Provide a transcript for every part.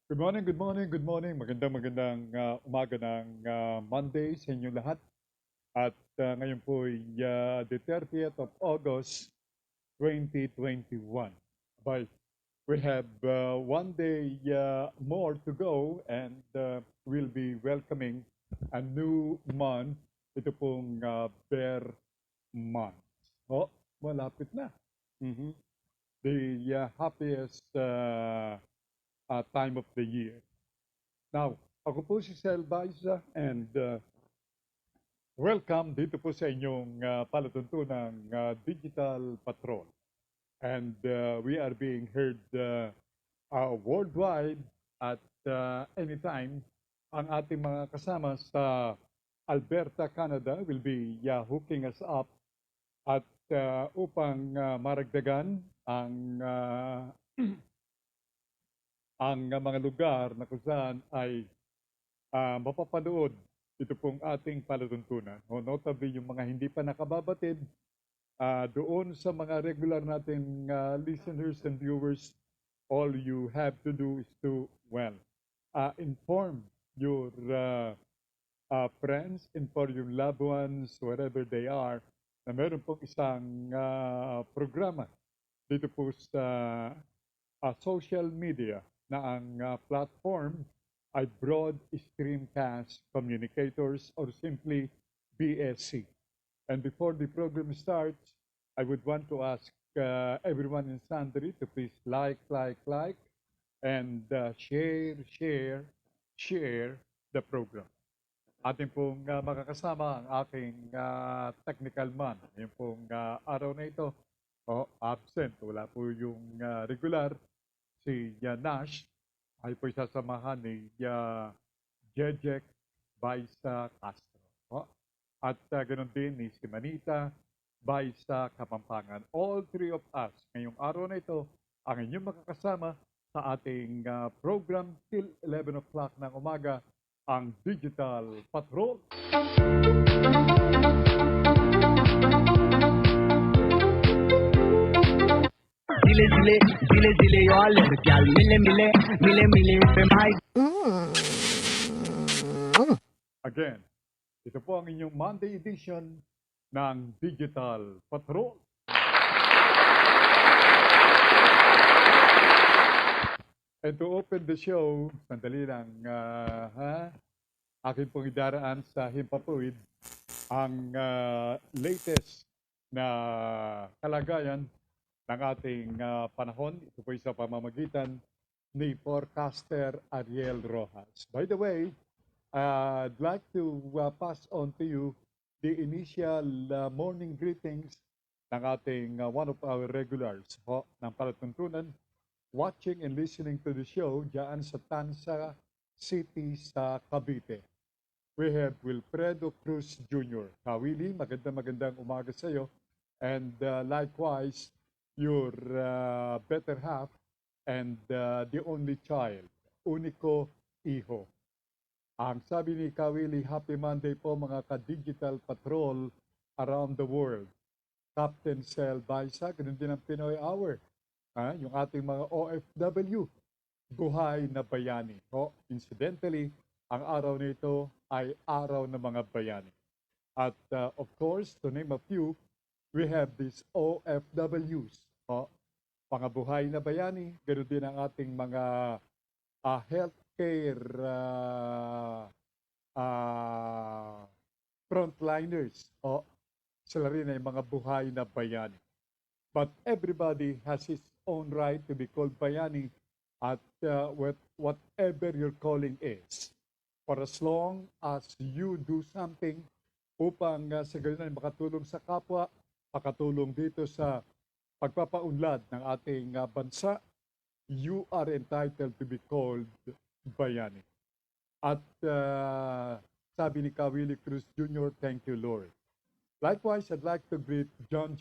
Good morning, good morning, good morning. Magandang umaga ng Monday sa inyo lahat. At ngayon po ay the 30th of August 2021. Abay, we have one day more to go and we'll be welcoming a new month. Ito pong Bear Month. Oh, malapit na. Mhm. The happiest time of the year. Now, ako po si Sel Baiza and welcome dito po sa inyong palatuntunang Digital Patrol. And we are being heard worldwide at anytime. Ang ating mga kasama sa Alberta, Canada will be hooking us up at upang maragdagan ang ang mga lugar na kung saan ay mapapanood ito pong ating palatuntunan. O notably yung mga hindi pa nakababatid, doon sa mga regular nating listeners and viewers, all you have to do is to, well, inform your friends, inform your loved ones, wherever they are, na meron pong isang programa dito po sa social media na ang platform ay Broad Streamcast Communicators or simply BSC. And before the program starts, I would want to ask everyone in Sandri to please like, and share the program. Ating pong makakasama ang aking technical man. Yung pong araw na ito, absent. Wala po yung regular. Si Nash ay po isasamahan ni Jejek Baisa Castro. At ganoon din ni si Manita Baisa Kapampangan. All three of us ngayong araw na ito ang inyong makakasama sa ating program till 11 o'clock ng umaga, ang Digital Patrol. Zile zile, zile zile eu alerg Iar mile mile, mile mile pe mai Again, ito po ang inyong Monday edition ng Digital Patrol. And to open the show, sandali lang, aking pong idaraan sa Himpapawid ang latest na kalagayan ng ating panahon. Ito po sa pamamagitan ni forecaster Ariel Rojas. By the way, I'd like to pass on to you the initial morning greetings ng ating one of our regulars ng palatuntunan, watching and listening to the show dyan sa Tansa City sa Cavite. We have Wilfredo Cruz Jr. Kawili, magandang umaga sa iyo. And likewise, your better half and the only child, Unico Iho. Ang sabi ni Kawili, Happy Monday po mga ka-Digital Patrol around the world. Captain Sel Baisa, ganun din ang Pinoy Hour. Yung ating mga OFW, buhay na bayani. Incidentally, ang araw nito ay araw ng mga bayani. At of course, to name a few, we have these OFWs, mga buhay na bayani, ganoon din ang ating mga healthcare frontliners. Sila rin ay mga buhay na bayani. But everybody has his own right to be called bayani at whatever your calling is. For as long as you do something upang sa ganun ay makatulong sa kapwa, makatulong dito sa pagpapaunlad ng ating bansa, you are entitled to be called bayani. At sabi ni Kawili Cruz Jr., thank you, Lord. Likewise, I'd like to greet John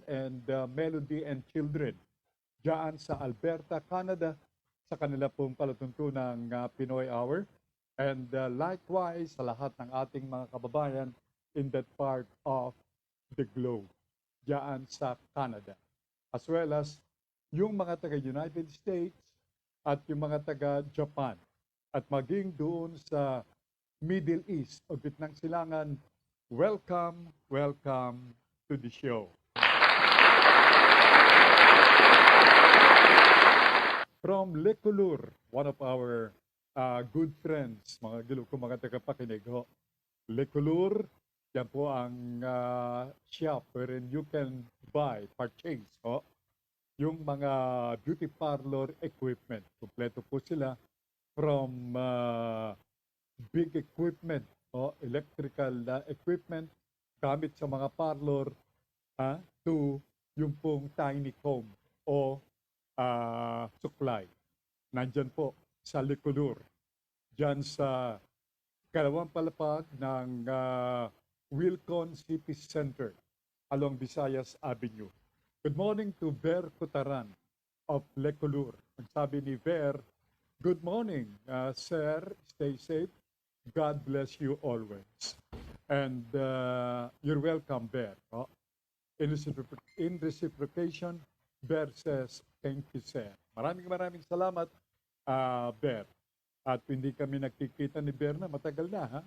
and Melody and children dyan sa Alberta, Canada, sa kanila pong palatuntunang Pinoy Hour. And likewise, sa lahat ng ating mga kababayan in that part of the globe, dyan sa Canada. As well as yung mga taga-United States, at yung mga taga-Japan at maging doon sa Middle East o Gitnang Silangan, welcome, welcome to the show. From Lecolur, one of our good friends, mga gilo ko mga tagapakinig ho. Lecolur, yan po ang shop wherein you can buy, purchase ho, yung mga beauty parlor equipment. Kompleto po sila from big equipment o electrical equipment gamit sa mga parlor to yung pong tiny home o supply. Nandyan po sa Lecolur, dyan sa kalawang palapag ng Wilcon City Center along Visayas Avenue. Good morning to Ver Cutaran of Lecolur. Ang sabi ni Ver, good morning, sir, stay safe. God bless you always. And you're welcome, Ver. Oh? In reciprocation, Ber says, thank you, sir. Maraming salamat, Ber. At hindi kami nakikita ni Ber na matagal na, ha?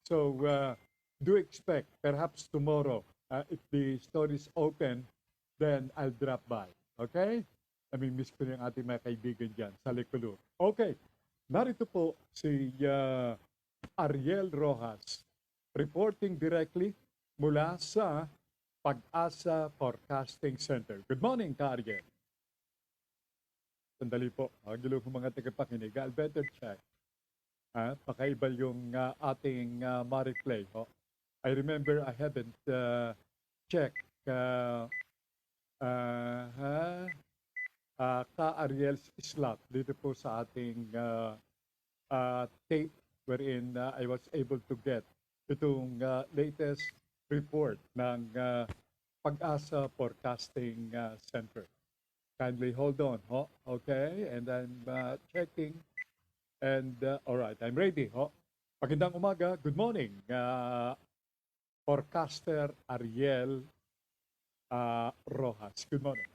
So, do expect, perhaps tomorrow, if the store is open, then I'll drop by. Okay? Namimiss ko yung ating mga kaibigan dyan sa Lecolur. Okay. Narito po si Ariel Rojas, reporting directly mula sa Pag-asa Forecasting Center. Good morning, Ka Ariel. Sandali po. Magilo ko mga tagapakinig. I'll better check. Pakaiba yung ating Mariplay. Oh. I remember I haven't checked Ka Ariel's slot dito po sa ating tape wherein I was able to get itong latest report ng Pag-asa Forecasting Center. Kindly hold on, ho? Okay, and I'm checking. And all right, I'm ready, ho? Magandang umaga, good morning, forecaster Ariel Rojas. Good morning.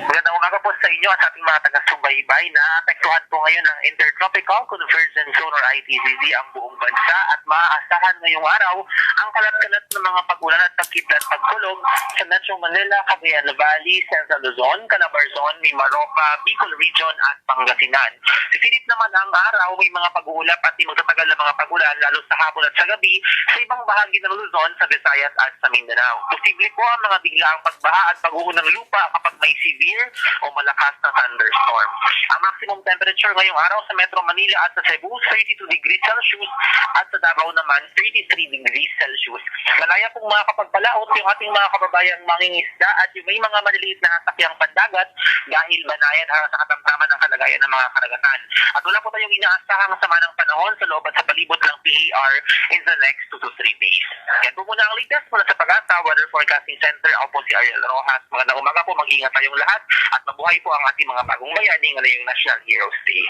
Magandang umaga po sa inyo at sa ating mga taga-subaybay na apektuhan po ngayon ng Intertropical Convergence Zone or ITVZ ang buong bansa at maaasahan ngayong araw ang kalat-kalat ng mga pag-ulan at pagkidlat pagkulog sa Metro Manila, Cagayan Valley, Central Luzon, Calabarzon, Mimaropa, Bicol Region at Pangasinan. Sisilip naman ang araw, may mga pag-uulap at di magtatagal na mga pag-ulan lalo sa hapon at sa gabi sa ibang bahagi ng Luzon, sa Visayas at sa Mindanao. Posible po ang mga biglaang pagbaha at pag-uho ng lupa kapag may severe o malakas na thunderstorm. Ang maximum temperature ngayong araw sa Metro Manila at sa Cebu, 32 degrees Celsius at sa Davao naman, 33 degrees Celsius. Malaya pong makakapagpalaot yung ating mga kababayang mangingisda at yung may mga maliliit na sakyang pandagat dahil banayan sa katamtaman ng kalagayan ng mga karagatan. At wala po tayong inaasahang sama ng panahon sa loob at sa palibot ng PER in the next 2 to 3 days. Yan po muna ang latest mula sa Pag-asa Weather Forecasting Center. Ako po si Ariel Rojas. Magandang umaga po, mag-ingat tayong lahat at mabuhay po ang ating mga bagong bayani ngayong National Heroes Day.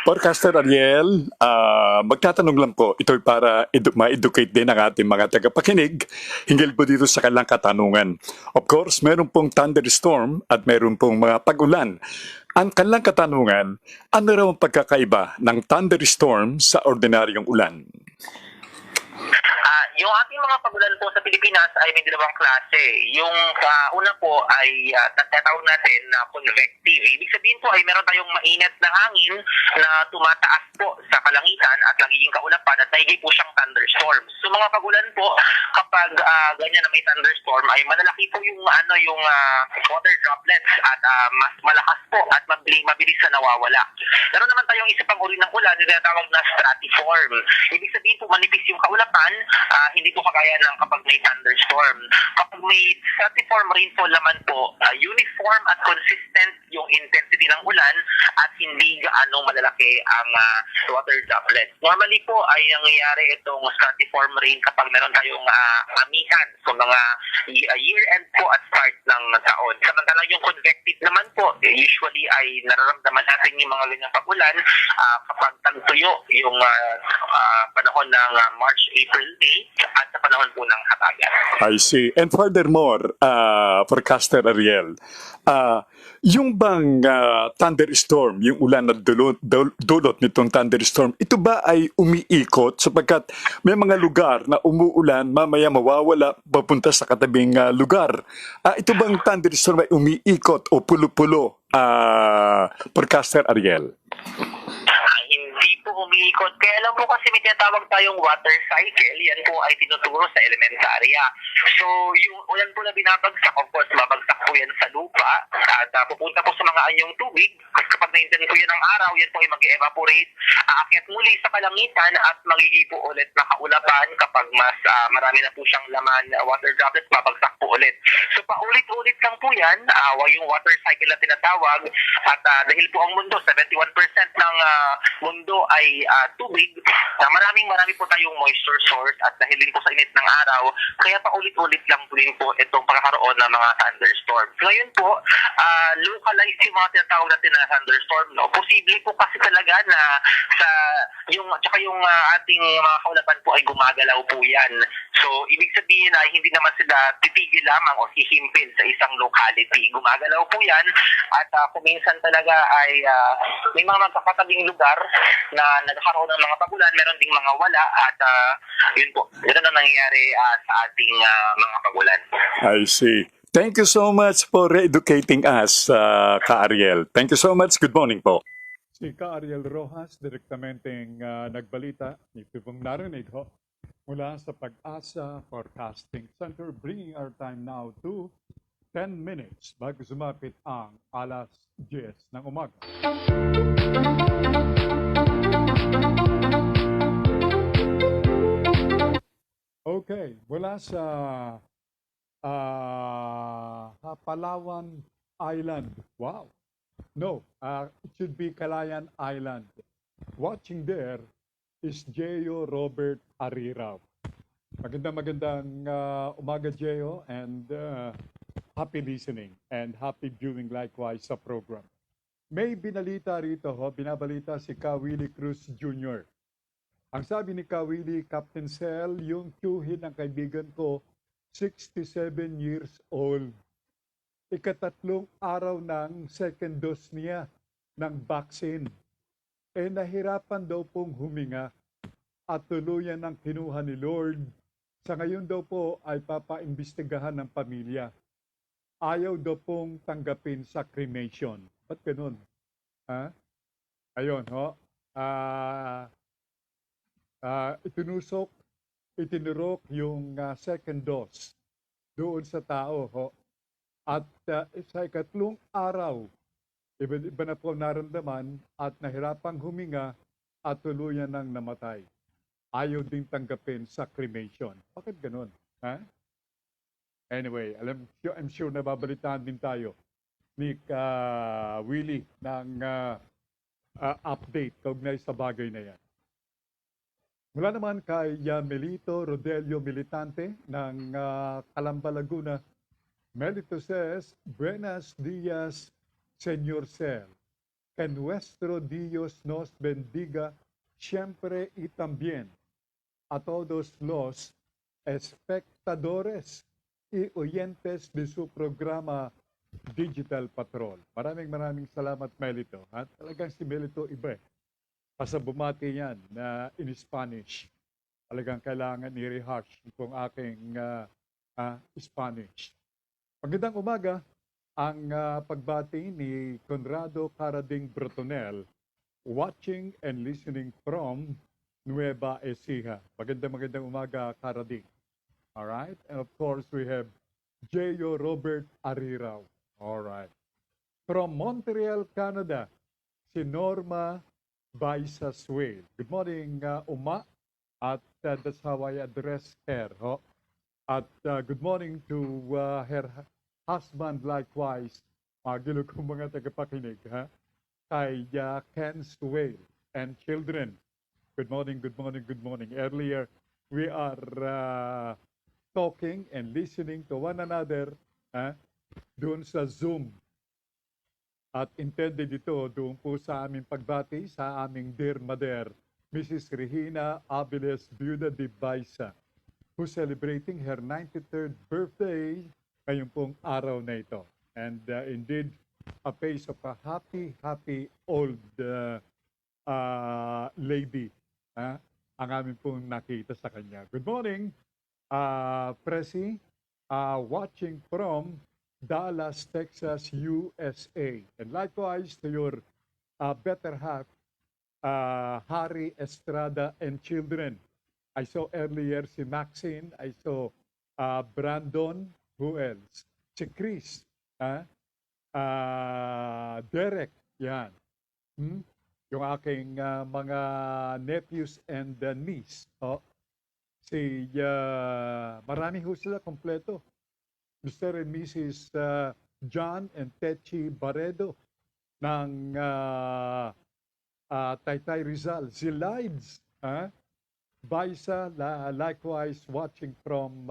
Podcaster Ariel, magtatanong lang po, ito para ma-educate din ang ating mga tagapakinig hinggil po dito sa kanilang katanungan. Of course, meron pong thunderstorm at meron pong mga pag-ulan. Ang kanilang katanungan, ano raw ang pagkakaiba ng thunderstorm sa ordinaryong ulan? Yung ating mga pagulan po sa Pilipinas ay may dalawang klase. Yung una po ay tatawag natin na convective. Ibig sabihin po ay meron tayong mainit na hangin na tumataas po sa kalangitan at nagiging kaulapan at nagiging po siyang thunderstorm. So mga pagulan po, kapag ganyan na may thunderstorm ay malalaki po yung water droplets at mas malakas po at mabilis na nawawala. Meron naman tayong isa pang uri ng ulan na tinatawag na stratiform. Ibig sabihin po manipis yung kaulapan, hindi po kagaya ng kapag may thunderstorm. Kapag may stratiform rainfall naman po, uniform at consistent yung intensity ng ulan at hindi gaano malalaki ang water droplets. Normally po ay nangyayari itong stratiform rain kapag meron tayong amihan. So mga year-end po at start ng taon. Samantalang yung convective naman po, usually ay nararamdaman natin yung mga ganyang pag-ulan kapag tagtuyo yung panahon ng March, April, May. at sa panahon po ng hatagan. I see. And furthermore, forecaster Ariel, yung bang thunderstorm, yung ulan na dulot nitong thunderstorm, ito ba ay umiikot sapagkat may mga lugar na umuulan, mamaya mawawala, papunta sa katabing lugar. Ito bang thunderstorm ay umiikot o pulo-pulo, forecaster Ariel? Hindi po umiikot. Kaya lang po kasi may tinatawag tayong water cycle. Yan po ay tinuturo sa elementarya. So, yung ulan po na binabagsak, of course, babagsak po yan sa lupa at pupunta po sa mga anyong tubig. Kasi kapag naintan po yan ng araw, yan po ay mag-evaporate, aakyat muli sa kalangitan at magiging po ulit na kaulapan kapag mas marami na po siyang laman water droplets, babagsak po ulit. So, paulit-ulit lang po yan, yung water cycle na tinatawag. At dahil po ang mundo, 71% ng mundo ay tubig, marami po tayong moisture source at dahil din po sa init ng araw, kaya paulit-ulit lang po din po itong pagkakaroon ng mga thunderstorm. Ngayon po, localized yung mga tinatawag natin na thunderstorm, no? Posible po kasi talaga na yung ating mga kaulapan po ay gumagalaw po yan. So, ibig sabihin na hindi naman sila titigil lamang o hihimpil sa isang locality. Gumagalaw po yan at kuminsan talaga ay may mga magkakatabing lugar na nagkakaroon ng mga pagulan, meron ding mga wala at yun po, ganoon ang nangyayari sa ating mga pagulan. I see. Thank you so much for educating us, Ka-Ariel. Thank you so much. Good morning po. Si Ka-Ariel Rojas, direktamenteng nagbalita, ito pong narinig ho, mula sa Pag-asa Forecasting Center, bringing our time now to 10 minutes bago sumapit ang alas 10 ng umaga. Okay, mula sa Palawan Island. Wow. No, it should be Calayan Island. Watching there is Geo Robert Ariraw. Magandang umaga, Geo, and happy listening and happy viewing likewise sa program. May binabalita rito, binabalita si Ka Willie Cruz Jr. Ang sabi ni Ka Willie, Captain Sel, yung tiyuhin ng kaibigan ko, 67 years old. Ikatatlong araw ng second dose niya ng vaccine. Nahirapan daw pong huminga at tuluyan ng kinuha ni Lord. Sa ngayon daw po ay papaimbestigahan ng pamilya. Ayaw daw pong tanggapin sa cremation. Ba't ganun? Ayun, itinurok yung second dose doon sa tao. At sa ikatlong araw, iba na po naramdaman at nahirapang huminga at tuluyan ng namatay. Ayaw din tanggapin sa cremation. Bakit ganun? Anyway, I'm sure nababalitaan din tayo ni Willie ng update kaugnay sa bagay na yan. Mula naman kay Melito Rodelio Militante ng Calamba, Laguna. Melito says, Buenos días, Señor Sel. Que nuestro Dios nos bendiga siempre y también a todos los espectadores y oyentes de su programa Digital Patrol. Maraming salamat, Melito. Talagang si Melito iba eh. Basta bumati yan na in Spanish. Talagang kailangan i-rehash itong aking Spanish. Magandang umaga ang pagbati ni Conrado Carading Brotonel, watching and listening from Nueva Ecija. Magandang umaga, Carading. Alright, and of course we have Geo Robert Ariraw. Alright. From Montreal, Canada, si Norma Baisa Swale. Good morning, Uma. At that's how I address her. At good morning to her husband likewise. Magilo kong mga tagapakinig. Kay Ken Swale and children. Good morning. Earlier, we are talking and listening to one another doon sa Zoom. At intended ito doon po sa aming pagbati sa aming dear mother, Mrs. Regina Aviles Viuda de Baisa. who's celebrating her 93rd birthday ngayong pong araw na ito. And indeed, a face of a happy, happy old lady ang amin pong nakita sa kanya. Good morning, Presi, watching from Dallas, Texas, USA. And likewise to your better half, Harry Estrada and children. I saw earlier si Maxine, I saw Brandon, who else? Si Chris, Derek, yan. Yung aking mga nephews and niece. Marami ho sila kompleto. Mr. and Mrs. John and Techi Barredo ng Taytay Rizal. Zilides, Baisa, likewise watching from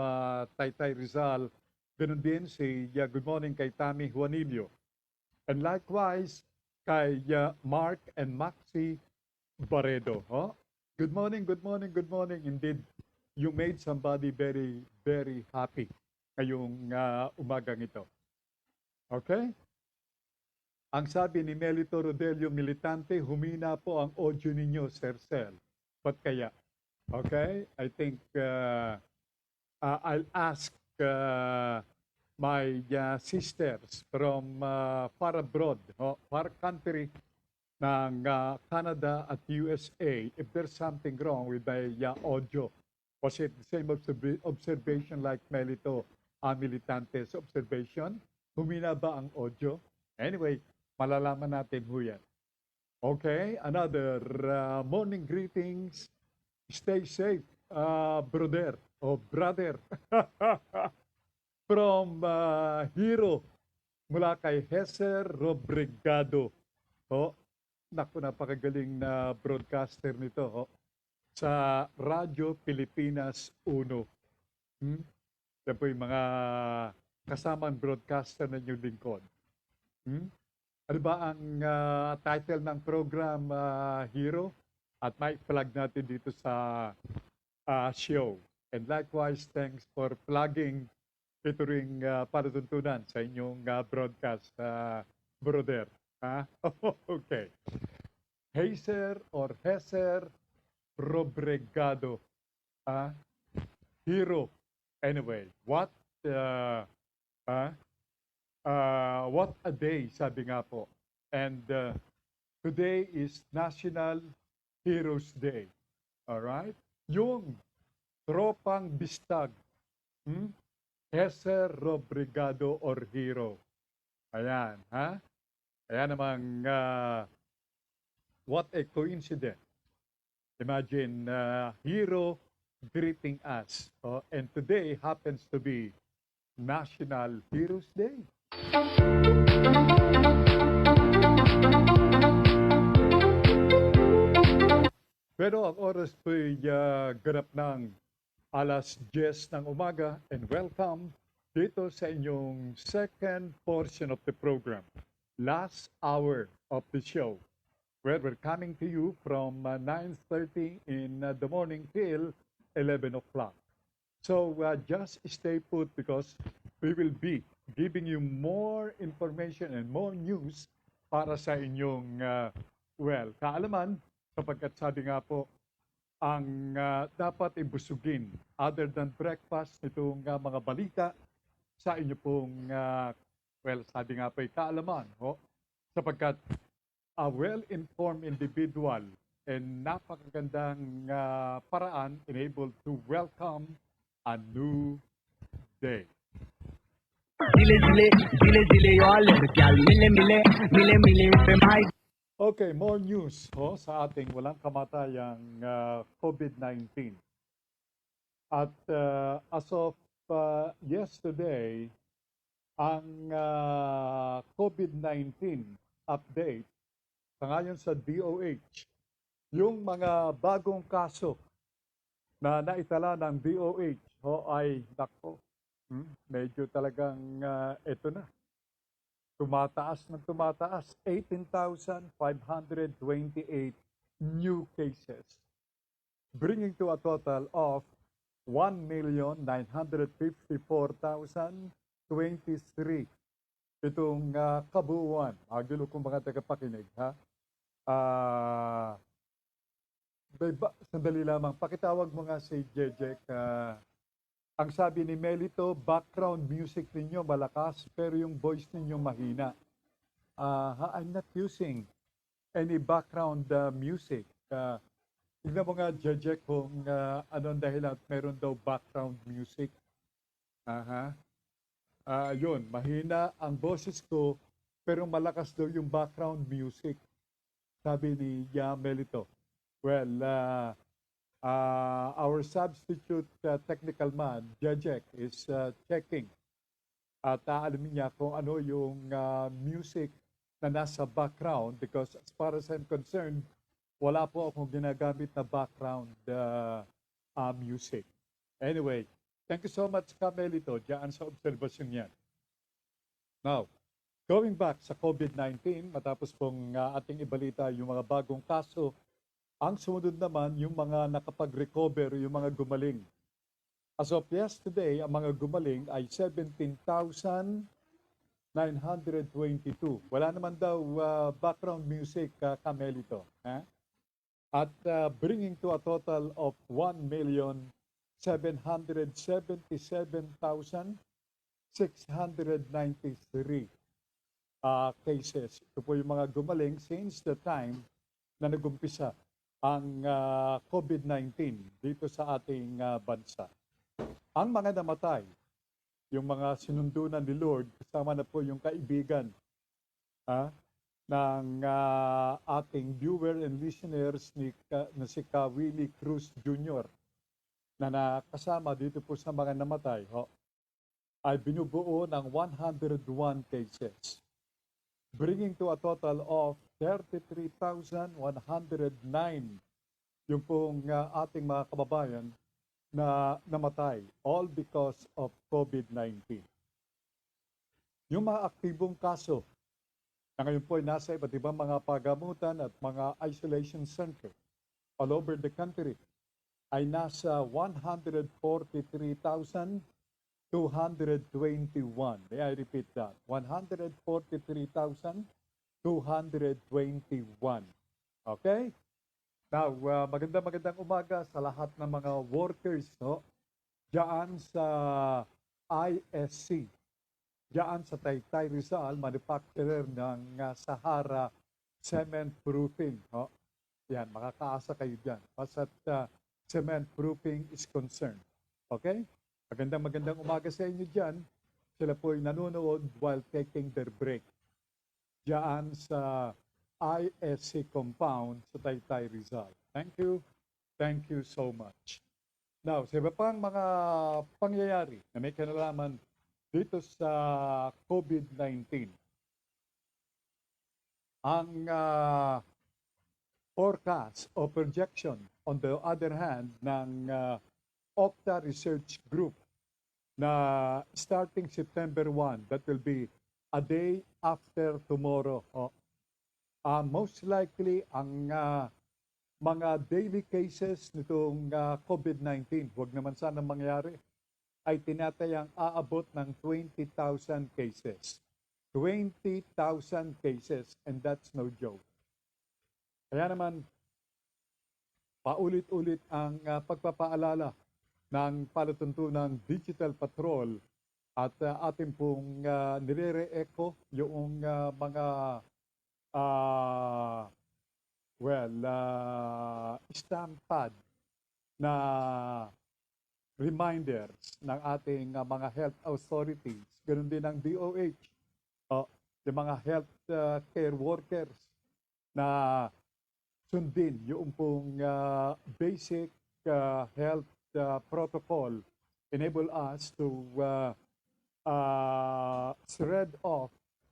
Taytay Rizal. Ganun din si good morning kay Tammy Juanillo. And likewise kay Mark and Maxi Barredo. Good morning, good morning, good morning. Indeed, you made somebody very, very happy ngayong umagang ito. Okay? Ang sabi ni Melito Rodelio Militante, humina po ang audio ninyo, Sir Cel. Ba't kaya? Okay? I think I'll ask my sisters from far abroad, far country ng Canada at USA if there's something wrong with my audio. Was it the same observation like Melito Militante's observation? Humina ba ang audio? Anyway, malalaman natin ho yan. Okay, another morning greetings. Stay safe, brother. From Hero, mula kay Heser Robrigado. Naku, napakagaling na broadcaster nito. Sa Radyo Pilipinas 1. Yan po yung mga kasamang broadcaster na inyong lingkod. Ano ba ang title ng program, Hero? At may plug natin dito sa show. And likewise, thanks for plugging ito ring panatuntunan sa inyong broadcast, brother. Okay. Heser Robregado. Hero. Anyway, what a day, sabi nga po. And today is National Heroes Day. Alright? Yung tropang bistag. Heser Robrigado or Hero. Ayan, Ayan namang, what a coincidence. Imagine, Hero greeting us. And today happens to be National Heroes Day. Pero ang oras po'y ganap ng alas 10 ng umaga, and welcome dito sa inyong second portion of the program, last hour of the show, where we're coming to you from 9:30 in the morning till 11 o'clock. So just stay put because we will be giving you more information and more news para sa inyong, kaalaman, sapagkat sabi nga po, ang dapat ibusugin other than breakfast itong mga balita sa inyo pong sabi nga po kaalaman, sapagkat a well-informed individual and napakagandang paraan enabled to welcome a new day. Dile dile yo alergyal mile pe mai. Okay, more news sa ating walang kamatayang COVID-19. At as of yesterday, ang COVID-19 update ngayon sa DOH, yung mga bagong kaso na naitala ng DOH ay medyo talagang ito na. Tumataas ng tumataas, 18,528 new cases, bringing to a total of 1,954,023 itong kabuuan. Agilo kong mga tagapakinig, ha? Sandali lamang, pakitawag mo nga si Jejek. Ang sabi ni Melito, background music ninyo malakas, pero yung voice ninyo mahina. I'm not using any background music. Tignan mo nga, Jejek, kung anong dahilan at meron daw background music. Aha. Yun, mahina ang boses ko, pero malakas daw yung background music. Sabi ni Melito. Well, our substitute technical man, Jejek, is checking. At alamin niya kung ano yung music na nasa background because as far as I'm concerned, wala po akong ginagamit na background music. Anyway, thank you so much, Melito, diyan sa obserbasyon yan. Now, going back sa COVID-19, matapos pong ating ibalita yung mga bagong kaso, ang sumunod naman yung mga nakapag-recover, yung mga gumaling. As of yesterday, ang mga gumaling ay 17,922. Wala naman daw background music, Melito. At bringing to a total of 1,777,693 cases. Ito po yung mga gumaling since the time na nagumpisa ang COVID-19 dito sa ating bansa. Ang mga namatay, yung mga sinundunan ni Lord, kasama na po yung kaibigan ng ating viewer and listeners na si Willie Cruz Jr. na nakasama dito po sa mga namatay, ay binubuo ng 101 cases, bringing to a total of 33,109 yung pong ating mga kababayan na namatay, all because of COVID-19. Yung mga aktibong kaso na ngayon po ay nasa iba't ibang mga pagamutan at mga isolation center all over the country ay nasa 143,221. May I repeat that? 143,221. Okay? Now, magandang umaga sa lahat ng mga workers, diyan sa ISC, diyan sa Taytay Rizal, manufacturer ng Sahara Cement Proofing. Yan, makakaasa kayo dyan. Basta't cement proofing is concerned. Okay? Magandang umaga sa inyo dyan. Sila po ay nanonood while taking their break. Diyan sa ISC compound sa Taytay Rizal. Thank you. Thank you so much. Now, sa iba pang mga pangyayari na may kinalaman dito sa COVID-19, ang forecast o projection on the other hand ng Octa Research Group na starting September 1, that will be a day after tomorrow. Most likely, ang mga daily cases nitong COVID-19, huwag naman sana mangyari, ay tinatayang aabot ng 20,000 cases. 20,000 cases, and that's no joke. Kaya naman, paulit-ulit ang pagpapaalala ng palatuntunang Digital Patrol at ating pong nire-re-echo yung mga stampad na reminders ng ating mga health authorities, ganoon din ang DOH, yung mga health care workers na sundin yung pong basic health protocol, enable us to shred off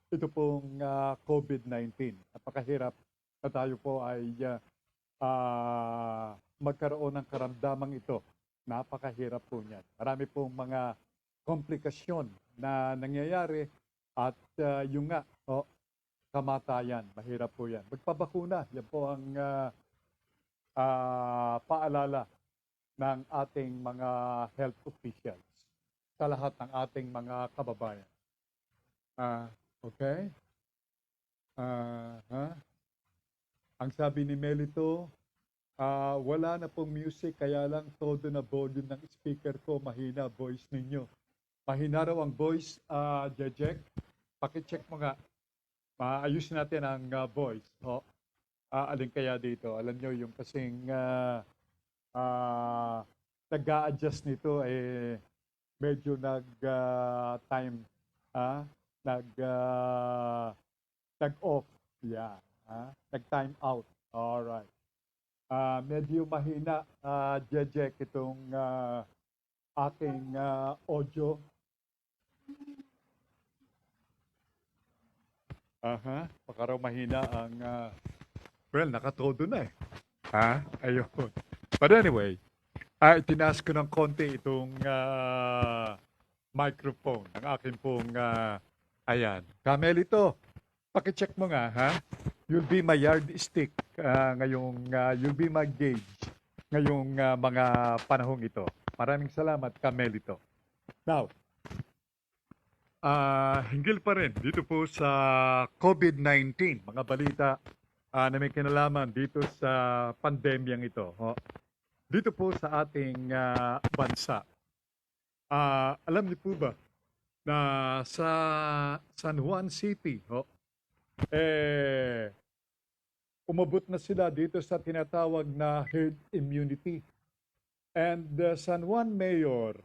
ito pong COVID-19. Napakahirap na tayo po ay magkaroon ng karamdamang ito. Napakahirap po niyan. Marami pong mga komplikasyon na nangyayari at yung nga, kamatayan. Mahirap po yan. Magpabakuna. Yan po ang paalala ng ating mga health officials sa lahat ng ating mga kababayan. Okay? Ha? Ang sabi ni Melito, wala na pong music, kaya lang todo na volume ng speaker ko, mahina voice ninyo. Mahina raw ang voice, Jejek. Pakicheck mo nga. Maayos natin ang voice. Alin kaya dito? Alam nyo, yung kasing nag-a-adjust nito, medyo nag-time, nag-off. Yeah. Nag-time out. Alright. Medyo mahina, Jejek, itong aking audio. Baka raw mahina ang... well, nakatodo na eh. Ayun. But anyway, tinaas ko ng konti itong microphone, ang akin pong... ayan. Kamelito, pakicheck mo nga, ha? You'll be my yardstick ngayong, you'll be my gauge ngayong mga panahong ito. Maraming salamat, Kamelito. Now, hinggil pa rin dito po sa COVID-19, mga balita na may kinalaman dito sa pandemyang ito. Dito po sa ating bansa. Alam niyo po ba na sa San Juan City, umabot na sila dito sa tinatawag na herd immunity. And San Juan Mayor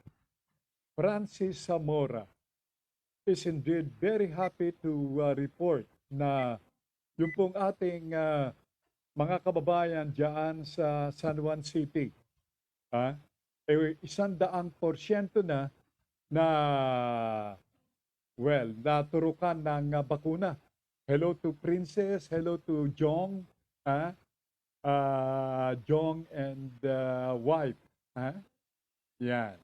Francis Zamora is indeed very happy to report na yung pong ating mga kababayan dyan sa San Juan City, 100% na naturukan ng bakuna. Hello to Princess, hello to Jong, Jong and wife. Yan.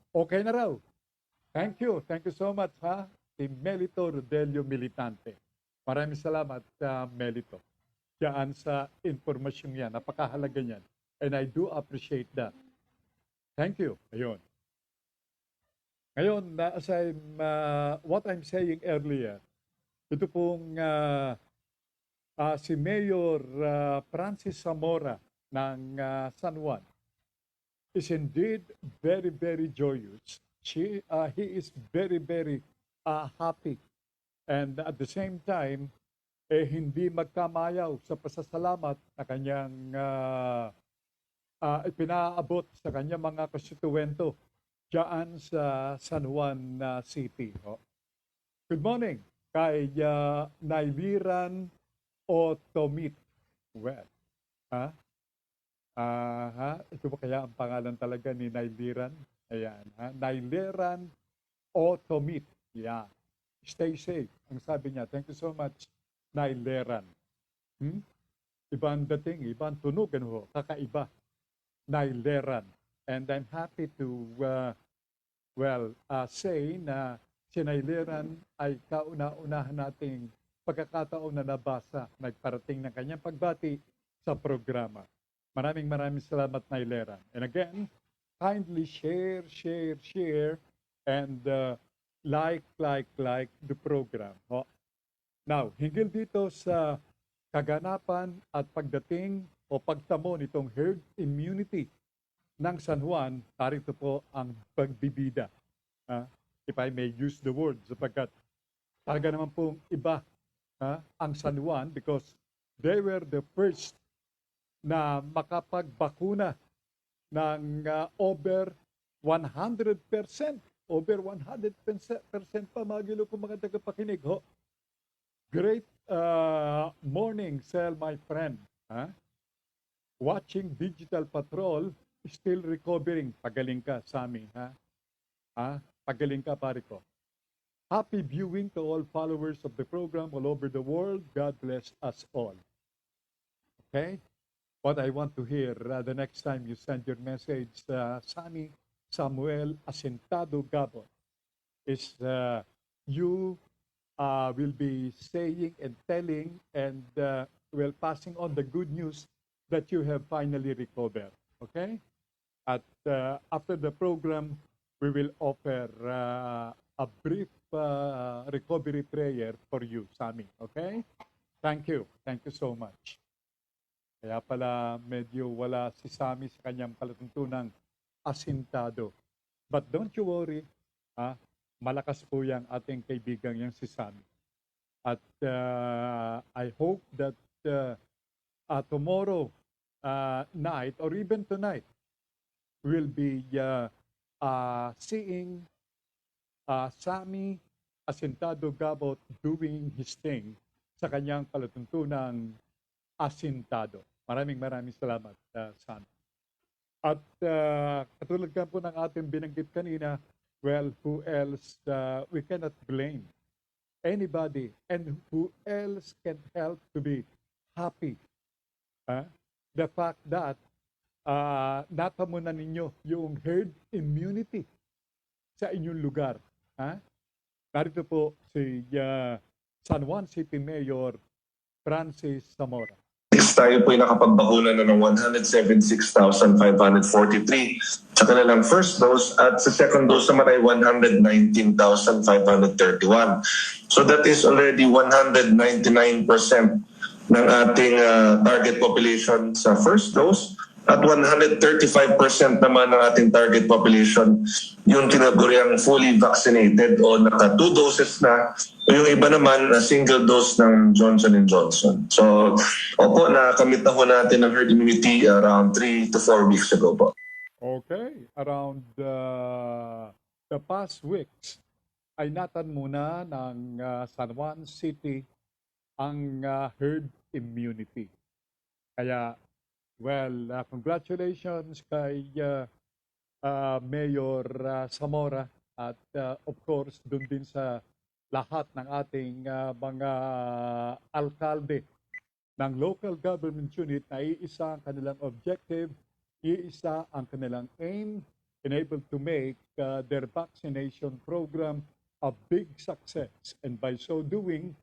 Okay na raw. Thank you so much, si Melito Rodelio Militante. Maraming salamat, Melito, diyan sa impormasyong yan. Napakahalaga niyan. And I do appreciate that. Thank you. Ayun. Ngayon, as what I'm saying earlier, ito pong si Mayor Francis Zamora ng San Juan is indeed very, very joyous. He is very, very happy. And at the same time, hindi magkamayaw sa pasasalamat na kanyang ipinaabot sa kanyang mga konstituento diyan sa San Juan City. Good morning kay Nailiran Otomit. Well, ito ba kaya ang pangalan talaga ni Nailiran? Ayan, Nailiran Otomit. Yeah. Stay safe. Ang sabi niya, thank you so much, Nailiran. Ibang dating, ibang tunog, kakaiba. Nailiran. And I'm happy to, say na si Nailiran ay kauna-unahan nating pagkakataon na nabasa, nagparating ng kanyang pagbati sa programa. Maraming salamat, Nailiran. And again, kindly share, and like the program. Now, hinggil dito sa kaganapan at pagdating o pagtamo nitong herd immunity ng San Juan, narito po ang pagbibida. If I may use the word, sapagkat talaga naman pong iba ang San Juan because they were the first na makapagbakuna ng over 100%. Over 100% pa, magilo ko mga tagapakinig. Great morning, Sel, my friend. Watching Digital Patrol, still recovering. Pagaling ka, Sami. Pagaling ka, pare ko. Happy viewing to all followers of the program all over the world. God bless us all. Okay? What I want to hear the next time you send your message, Sami Samuel Asentado Gabon, is you will be saying and telling and passing on the good news that you have finally recovered. Okay? At after the program, we will offer a brief recovery prayer for you, Sammy. Okay? Thank you. Thank you so much. Kaya pala medyo wala si Sammy sa kanyang palatuntunang asintado. But don't you worry, malakas po yung ating kaibigan yung si Sammy. At I hope that tomorrow night or even tonight, we'll be seeing Sammy Asintado Gabot doing his thing sa kanyang palatuntunang asintado. Maraming salamat, Sammy. At katulad ka po ng ating binanggit kanina, well, who else? We cannot blame anybody, and who else can help to be happy? The fact that natamo na ninyo yung herd immunity sa inyong lugar. Narito po si San Juan City Mayor Francis Zamora. Tayo po ay nakapagbakuna na ng 176,543 sa kanilang first dose at sa second dose naman ay 119,531. So that is already 199% ng ating target population sa first dose at 135% naman ng ating target population yung tinaguriang fully vaccinated o naka 2 doses na o yung iba naman na single dose ng Johnson & Johnson. So, opo, nakamit na po natin ang herd immunity around 3 to 4 weeks ago po. Okay, around the past weeks ay natan muna ng San Juan City ang herd immunity. Kaya, well, congratulations kay Mayor Zamora at of course dun din sa lahat ng ating mga alkalde ng local government unit na iisa ang kanilang objective, iisa ang kanilang aim, and able to make their vaccination program a big success. And by so doing,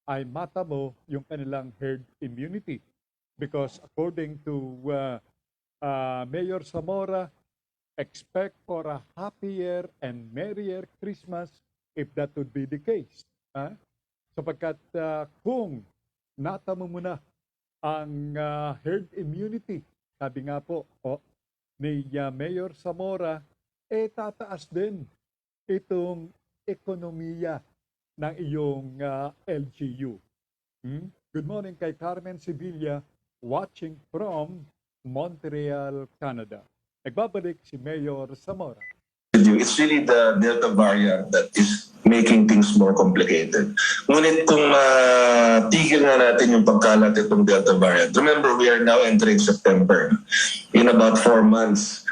ay matamo yung kanilang herd immunity. Because according to Mayor Zamora, expect for a happier and merrier Christmas if that would be the case. Sapagkat kung natamo mo na ang herd immunity, sabi nga po ni Mayor Zamora, tataas din itong ekonomiya ng iyong LGU. Good morning kay Carmen Sevilla, watching from Montreal, Canada. Nagbabalik si Mayor Zamora. It's really the Delta variant that is making things more complicated. Ngunit kung tigil na natin yung pagkalat itong Delta variant, remember we are now entering September. In about 4 months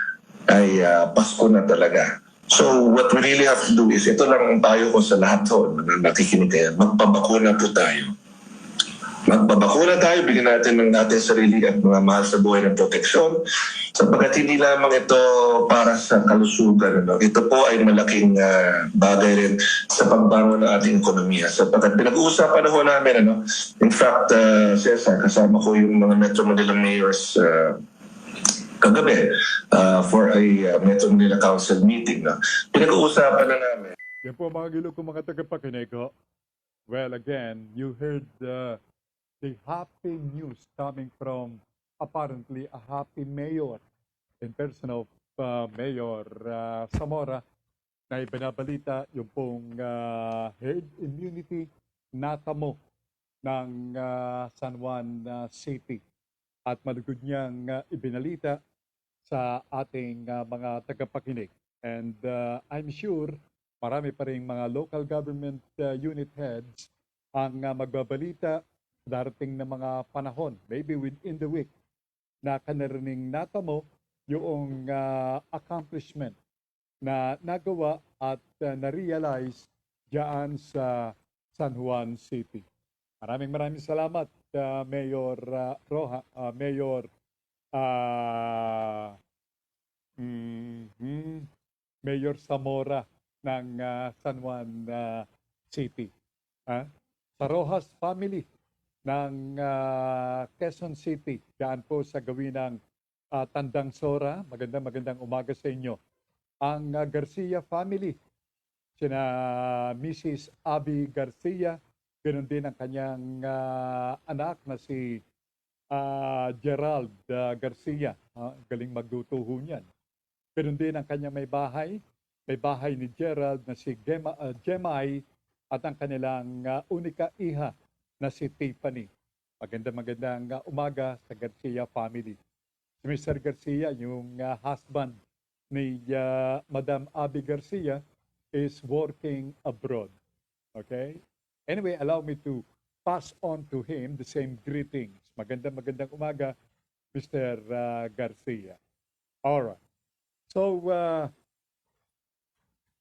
ay Pasko na talaga. So what we really have to do is, ito lang ang payo ko sa lahat na nakikinig kayo, magpabakuna po tayo. Magbabakuna tayo, bigyan natin ng ating sarili at mga mahal sa buhay ng proteksyon sapagkat hindi lamang ito para sa kalusugan. Ito po ay malaking bagay rin sa pagbangon ng ating ekonomiya sapagkat pinag-uusapan na ho namin. In fact, Cesar, kasama ko yung mga Metro Manila mayors kagabi for a Metro Manila Council meeting. Pinag-uusapan na namin. Yan po mga gilo kong mga tagapakinig. Well, again, you heard the happy news coming from apparently a happy mayor in person of Mayor Zamora na ibinabalita yung pong herd immunity natamo ng San Juan City at malugod niyang ibinalita sa ating mga tagapakinig. And I'm sure marami pa rin mga local government unit heads ang magbabalita darating na mga panahon, maybe within the week, na kanarining natamo yung accomplishment na nagawa at na-realize diyan sa San Juan City. Maraming salamat, Mayor Mayor Zamora ng San Juan City. Sa Rojas family ng Quezon City, daan po sa gawin ng Tandang Sora, magandang umaga sa inyo. Ang Garcia family, sina Mrs. Abby Garcia, ganoon din ang kanyang anak na si Gerald Garcia. Galing magluto ho niyan. Ganoon din ang kanyang may bahay ni Gerald na si Gemay at ang kanilang unika iha na si Tiffany. Magandang umaga sa Garcia family. Si Mr. Garcia, yung husband ni Madam Abby Garcia, is working abroad. Okay? Anyway, allow me to pass on to him the same greetings. Magandang umaga, Mr. Garcia. Alright. So,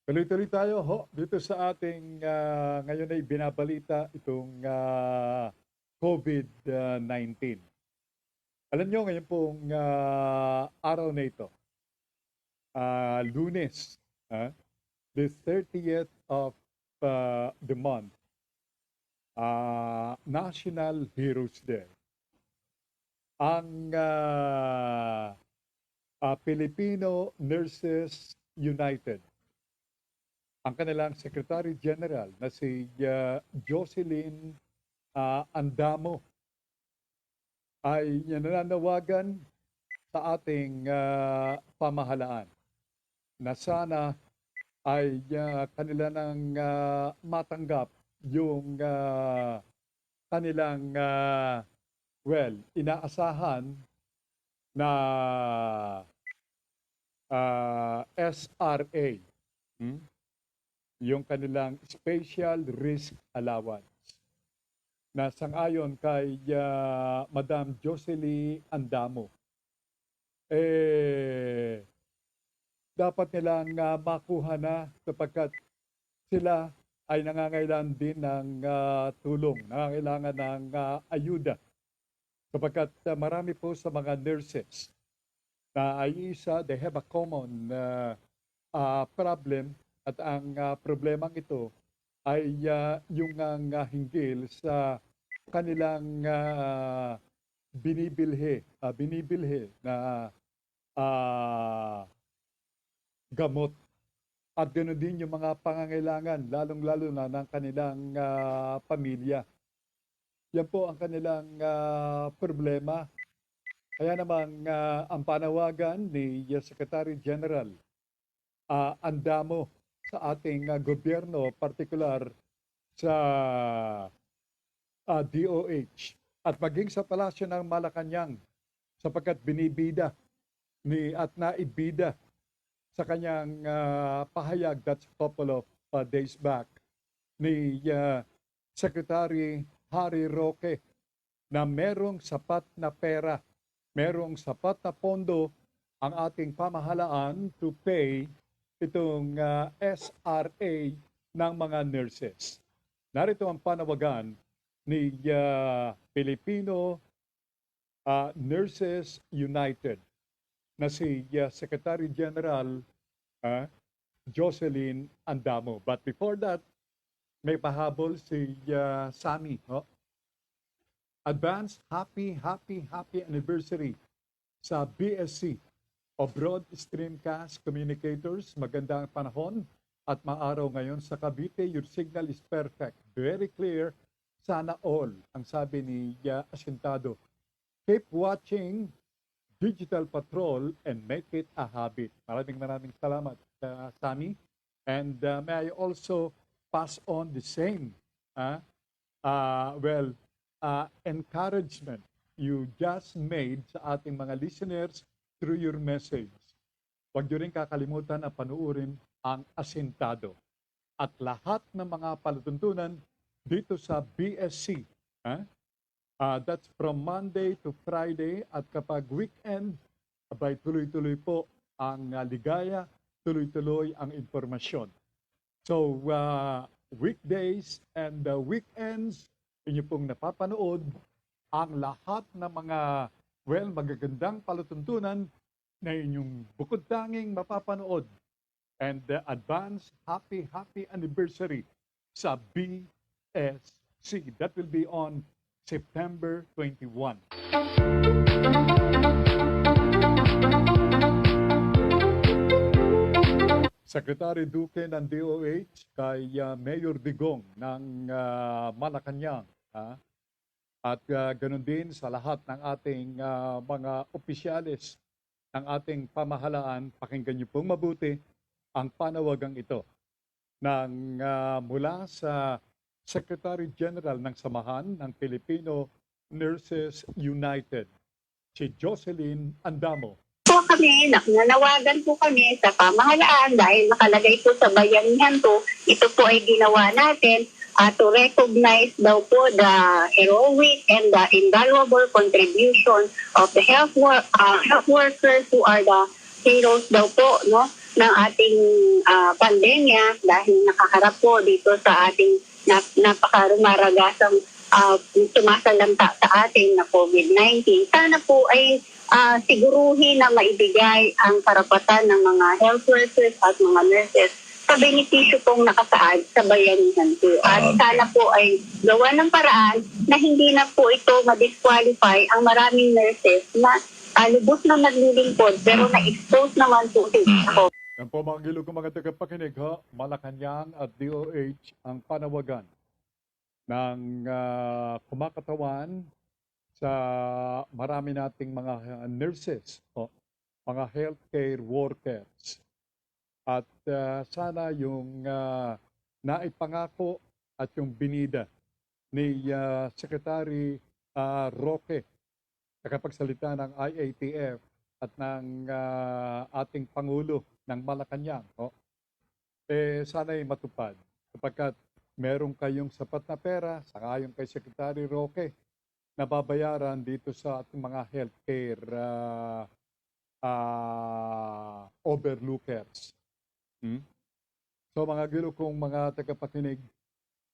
tuloy-tuloy tayo dito sa ating ngayon ay binabalita itong COVID-19. Alam nyo, ngayon pong araw na ito, Lunes, the 30th of the month, National Heroes Day. Ang Filipino Nurses United, ang kanilang Secretary General na si Jocelyn Andamo, ay nananawagan sa ating pamahalaan na sana ay kanila nang matanggap yung kanilang inaasahan na SRA, yung kanilang Special Risk Allowance, na sang-ayon kay Madam Jocelyn Andamo, dapat nilang makuha na sapagkat sila ay nangangailangan din ng tulong, nangangailangan ng ayuda. Sapagkat marami po sa mga nurses na ay they have a common problem, at ang problemang ito ay yung hinggil sa kanilang binibilhi na gamot. At ganoon din yung mga pangangailangan, lalong-lalo na ng kanilang pamilya. Yan po ang kanilang problema. Kaya namang ang panawagan ni Secretary General Andamo sa ating gobyerno, partikular sa DOH at maging sa Palasyo ng Malacanang, sapagkat binibida at naibida sa kanyang pahayag, that's a couple of days back, ni Secretary Harry Roque, na merong sapat na pera, merong sapat na pondo ang ating pamahalaan to pay itong SRA ng mga nurses. Narito ang panawagan ni Filipino Nurses United na si Secretary General Jocelyn Andamo. But before that, may pahabol si Sammy. Advance happy anniversary sa BSC o Broad Streamcast Communicators. Magandang panahon at maaraw ngayon sa Cavite. Your signal is perfect, very clear, sana all, ang sabi ni Asintado. Keep watching Digital Patrol and make it a habit. Maraming salamat, Sammy. And may I also pass on the same encouragement you just made sa ating mga listeners through your message. Huwag nyo rin kakalimutan na panuorin ang Asintado at lahat ng mga palatuntunan dito sa BSC. That's from Monday to Friday, at kapag weekend, abay tuloy-tuloy po ang ligaya, tuloy-tuloy ang informasyon. So, weekdays and weekends, inyo pong napapanood ang lahat ng mga magagandang palatuntunan na inyong bukod tanging mapapanood. And advance happy anniversary sa BSC. That will be on September 21. Secretary Duque ng DOH kay Mayor Digong ng Malacanang. At ganun din sa lahat ng ating mga opisyalis ng ating pamahalaan, pakinggan niyo pong mabuti ang panawagang ito ng mula sa Secretary General ng Samahan ng Filipino Nurses United, si Jocelyn Andamo. Po kami, nanawagan po kami sa pamahalaan dahil nakalagay po sa bayanihan po, ito po ay ginawa natin to recognize daw po the heroic and the invaluable contribution of the health workers who are the heroes daw po, no, ng ating pandemya dahil nakaharap po dito sa ating napakarumaragasang sumasalanta sa ating na COVID-19. Sana po ay siguruhin na maibigay ang karapatan ng mga health workers at mga nurses sa benepisyo pong nakasaad sa bayanihan po. At sana po ay gawa ng paraan na hindi na po ito ma-disqualify ang maraming nurses na lubos na naglilingkod pero na-expose naman po sila. Yan po mga gilog ng mga tagapakinig, Malacanang at DOH ang panawagan ng kumakatawan sa marami nating mga nurses, mga healthcare workers. At sana yung naipangako at yung binida ni Secretary Roque sa kapagsalita ng IATF at ng ating Pangulo ng Malacanang, sana ay matupad sapagkat meron kayong sapat na pera, sangayon kay Secretary Roque, na babayaran dito sa ating mga healthcare overlookers. So mga gilo kong mga tagapakinig,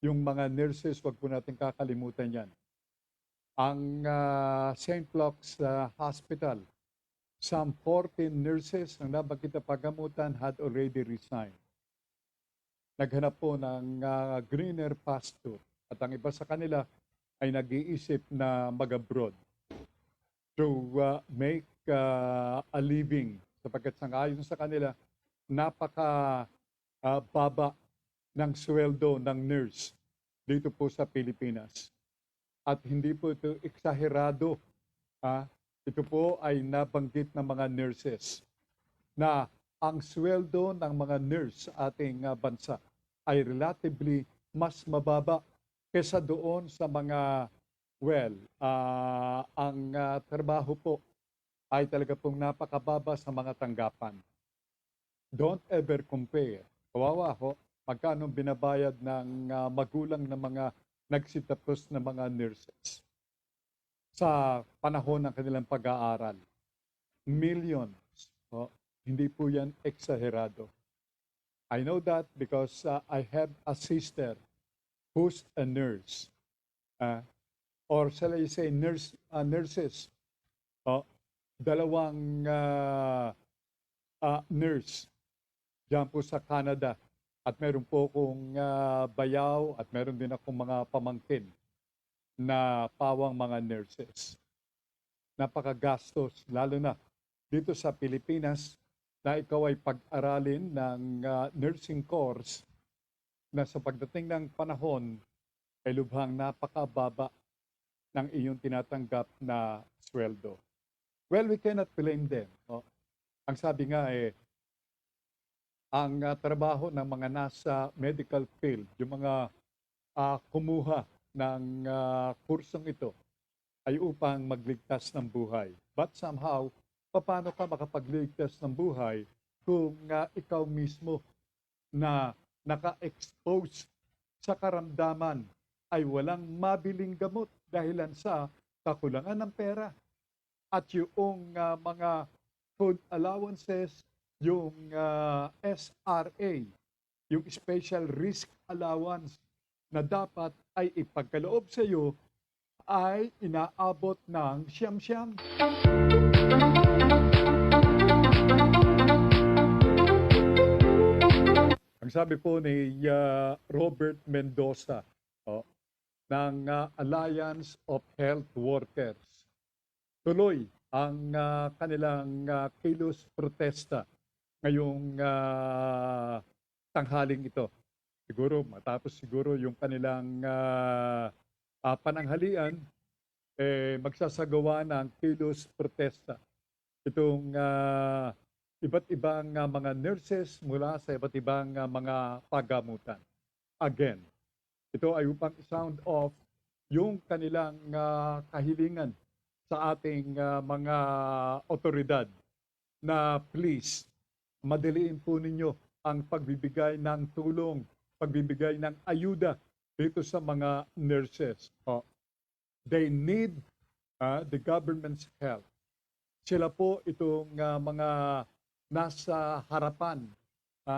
yung mga nurses, wag po natin kakalimutan yan. Ang St. Luke's Hospital, some 14 nurses na nabagkita pagamutan had already resigned. Naghanap po ng greener pasture at ang iba sa kanila ay nag-iisip na mag-abroad to make a living sapagkat sangayon sa kanila napaka baba ng sweldo ng nurse dito po sa Pilipinas. At hindi po ito eksaherado. Ito po ay nabanggit ng mga nurses na ang sweldo ng mga nurse sa ating bansa ay relatively mas mababa kesa doon sa mga, ang trabaho po ay talaga pong napakababa sa mga tanggapan. Don't ever compare. Kawawa ho, magkano binabayad ng magulang ng mga nagsitapos na mga nurses sa panahon ng kanilang pag-aaral. Millions. Hindi po yan eksaherado. I know that because I have a sister who's a nurse. Or shall I say nurses. Dalawang nurse diyan po sa Canada. At meron po akong bayaw at meron din akong mga pamangkin na pawang mga nurses. Napakagastos, lalo na dito sa Pilipinas na ikaw ay pag-aralin ng nursing course na sa pagdating ng panahon ay lubhang napakababa ng iyong tinatanggap na sweldo. Well, we cannot blame them. Ang sabi nga ang trabaho ng mga nasa medical field, yung mga kumuha ng kursong ito ay upang magligtas ng buhay. But somehow, paano ka makapagligtas ng buhay kung ikaw mismo na naka-expose sa karamdaman ay walang mabiling gamot dahilan sa kakulangan ng pera at yung mga food allowances, yung SRA, yung Special Risk Allowance na dapat ay ipagkaloob sa iyo ay inaabot ng siyam-siyam. Ang sabi po ni Robert Mendoza ng Alliance of Health Workers, tuloy ang kanilang kilos protesta ngayong tanghaling ito. Siguro matapos siguro yung kanilang pananghalian, magsasagawa ng kilos protesta. Itong iba't ibang mga nurses mula sa iba't ibang mga pagamutan. Again, ito ay upang sound off yung kanilang kahilingan sa ating mga otoridad na please, madaliin po ninyo ang pagbibigay ng tulong, pagbibigay ng ayuda dito sa mga nurses. They need the government's help. Sila po itong mga nasa harapan,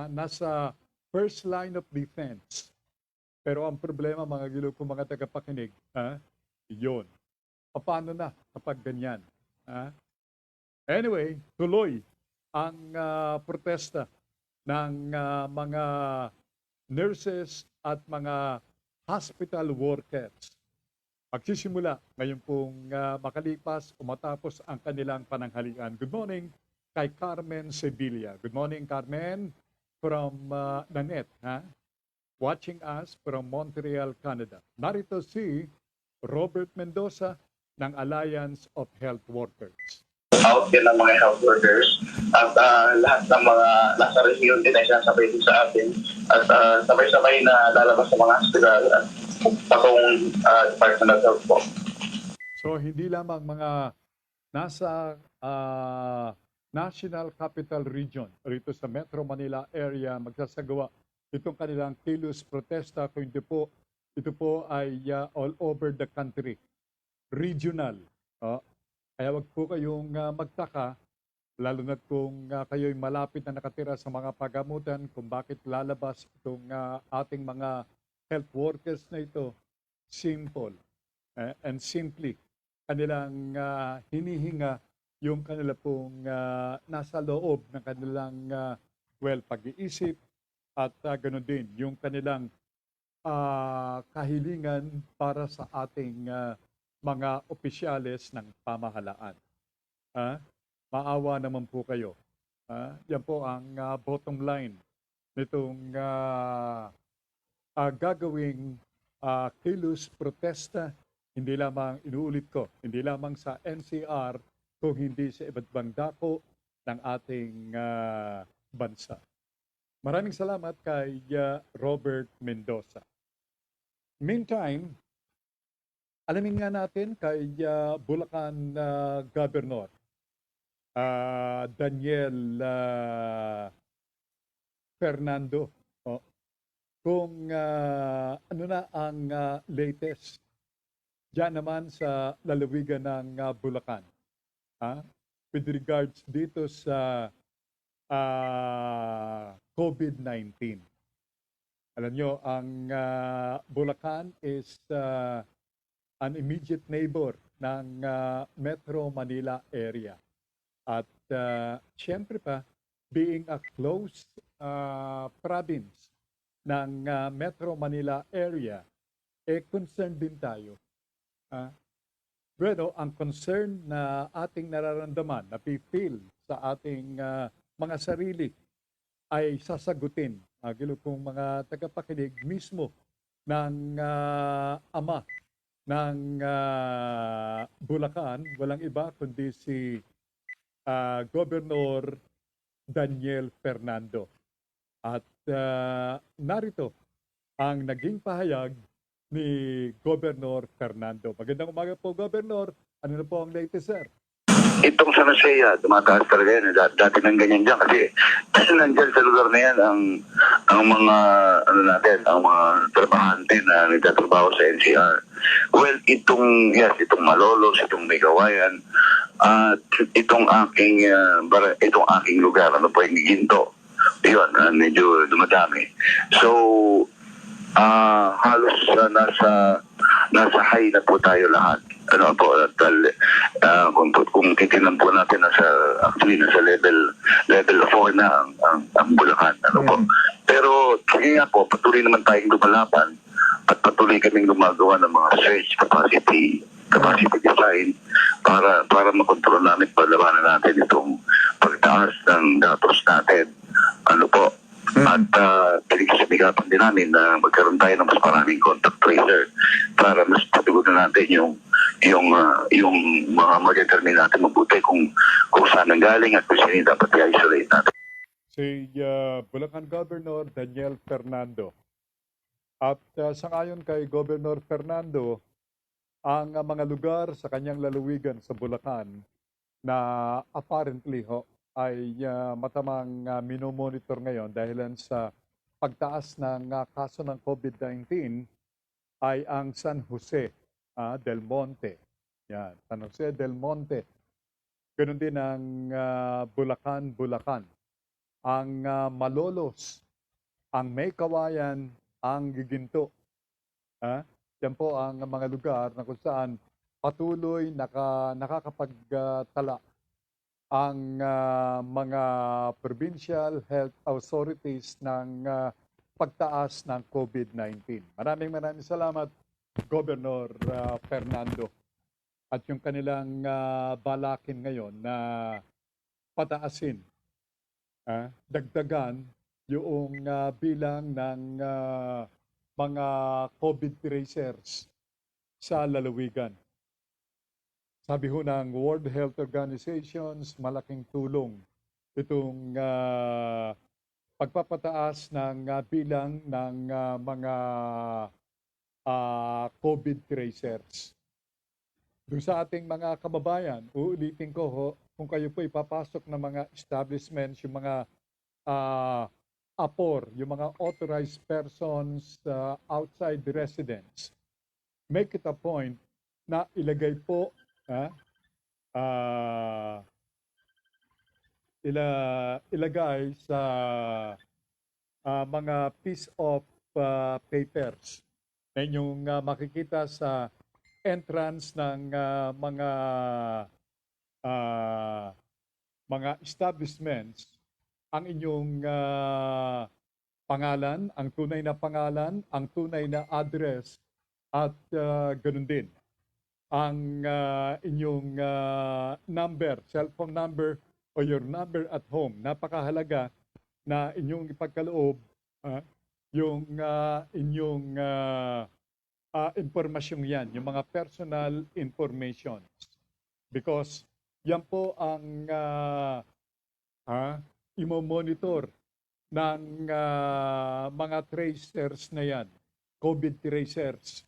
nasa first line of defense. Pero ang problema, mga gilo ko, mga tagapakinig, yun. Paano na kapag ganyan? Anyway, tuloy ang protesta ng mga nurses at mga hospital workers. Magsisimula ngayon pong makalipas o matapos ang kanilang pananghalian. Good morning kay Carmen Sevilla. Good morning, Carmen, from Nanette, watching us from Montreal, Canada. Narito si Robert Mendoza ng Alliance of Health Workers. Out din ng mga health workers at lahat ng mga nasa region din ay sasabay din sa atin at sabay-sabay na lalabas sa mga hospital at patong Department of Health po. So hindi lamang mga nasa National Capital Region rito sa Metro Manila area magsasagawa itong kanilang kilos protesta, kung ito po ay all over the country, regional. Kaya wag po kayong magtaka, lalo na kung kayo'y malapit na nakatira sa mga pagamutan, kung bakit lalabas itong ating mga health workers na ito. Simple and simply, kanilang hinihinga yung kanila pong nasa loob ng kanilang pag-iisip at ganoon din yung kanilang kahilingan para sa ating mga opisyales ng pamahalaan. Maawa naman po kayo. Yan po ang bottom line nitong gagawing kilos protesta, hindi lamang, inuulit ko, hindi lamang sa NCR, kung hindi sa iba't ibang dako ng ating bansa. Maraming salamat kay Robert Mendoza. Meantime, alamin nga natin kay Bulacan Governor Daniel Fernando kung ano na ang latest diyan naman sa lalawigan ng Bulacan with regards dito sa COVID-19. Alam nyo, ang Bulacan is an immediate neighbor ng Metro Manila area. At siyempre pa, being a close province ng Metro Manila area, concerned din tayo. Bueno, ang concern na ating nararamdaman, na feel sa ating mga sarili, ay sasagutin, kung mga tagapakinig mismo ng ama ng Bulacan, walang iba kundi si Governor Daniel Fernando. At narito ang naging pahayag ni Governor Fernando. Magandang umaga po, Governor. Ano na po ang latest, sir? Itong San Jose, tumataas talaga yan. Dati nang ganyan dyan kasi nandyan sa lugar na yan ang mga ang mga trabahante na nagtatrabaho sa NCR. Well, itong Malolos, itong Megawayan, at itong aking lugar, ano po yung Ginto. Yun, medyo dumadami. So, halos nasa high na po tayo lahat. Ano po, kung titingnan po natin nasa level 4 na ang Bulacan. Ano po. Pero sige nga po, patuloy naman tayong lumalaban at patuloy kaming gumagawa ng mga search capacity design para makontrol namin, palabanan natin itong pagtaas ng datos natin. Ano po? At pinagsisimikapan din namin na magkaroon tayo ng mas maraming contact tracer para mas patugunan natin yung mga mag-determine natin mabuti kung saan nanggaling at kung sino yung dapat i-isolate natin. Si Bulacan Governor Daniel Fernando. At sangayon kay Governor Fernando, ang mga lugar sa kanyang lalawigan sa Bulacan na apparently ay matamang minomonitor ngayon dahilan sa pagtaas ng kaso ng COVID-19 ay ang San Jose del Monte. Yan, San Jose del Monte. Ganun din ang Bulacan. Ang Malolos, ang May Kawayan, ang Giginto. Yan po ang mga lugar na kung saan patuloy nakakapagtala ang mga provincial health authorities ng pagtaas ng COVID-19. Maraming salamat, Governor Fernando. At yung kanilang balakin ngayon na pataasin, dagdagan yung bilang ng mga COVID tracers sa lalawigan. Sabi ho ng World Health Organizations, malaking tulong itong pagpapataas ng bilang ng mga COVID tracers. Doon sa ating mga kababayan, uulitin ko kung kayo po ipapasok ng mga establishments, yung mga APOR, yung mga authorized persons outside the residence, make it a point na ilagay po ilagay sa mga piece of papers na inyong makikita sa entrance ng mga establishments ang inyong pangalan, ang tunay na pangalan, ang tunay na address at ganun din ang inyong number, cellphone number o your number at home. Napakahalaga na inyong ipagkaloob yung inyong impormasyong yan, yung mga personal information. Because yan po ang imo-monitor ng mga tracers na yan, COVID tracers.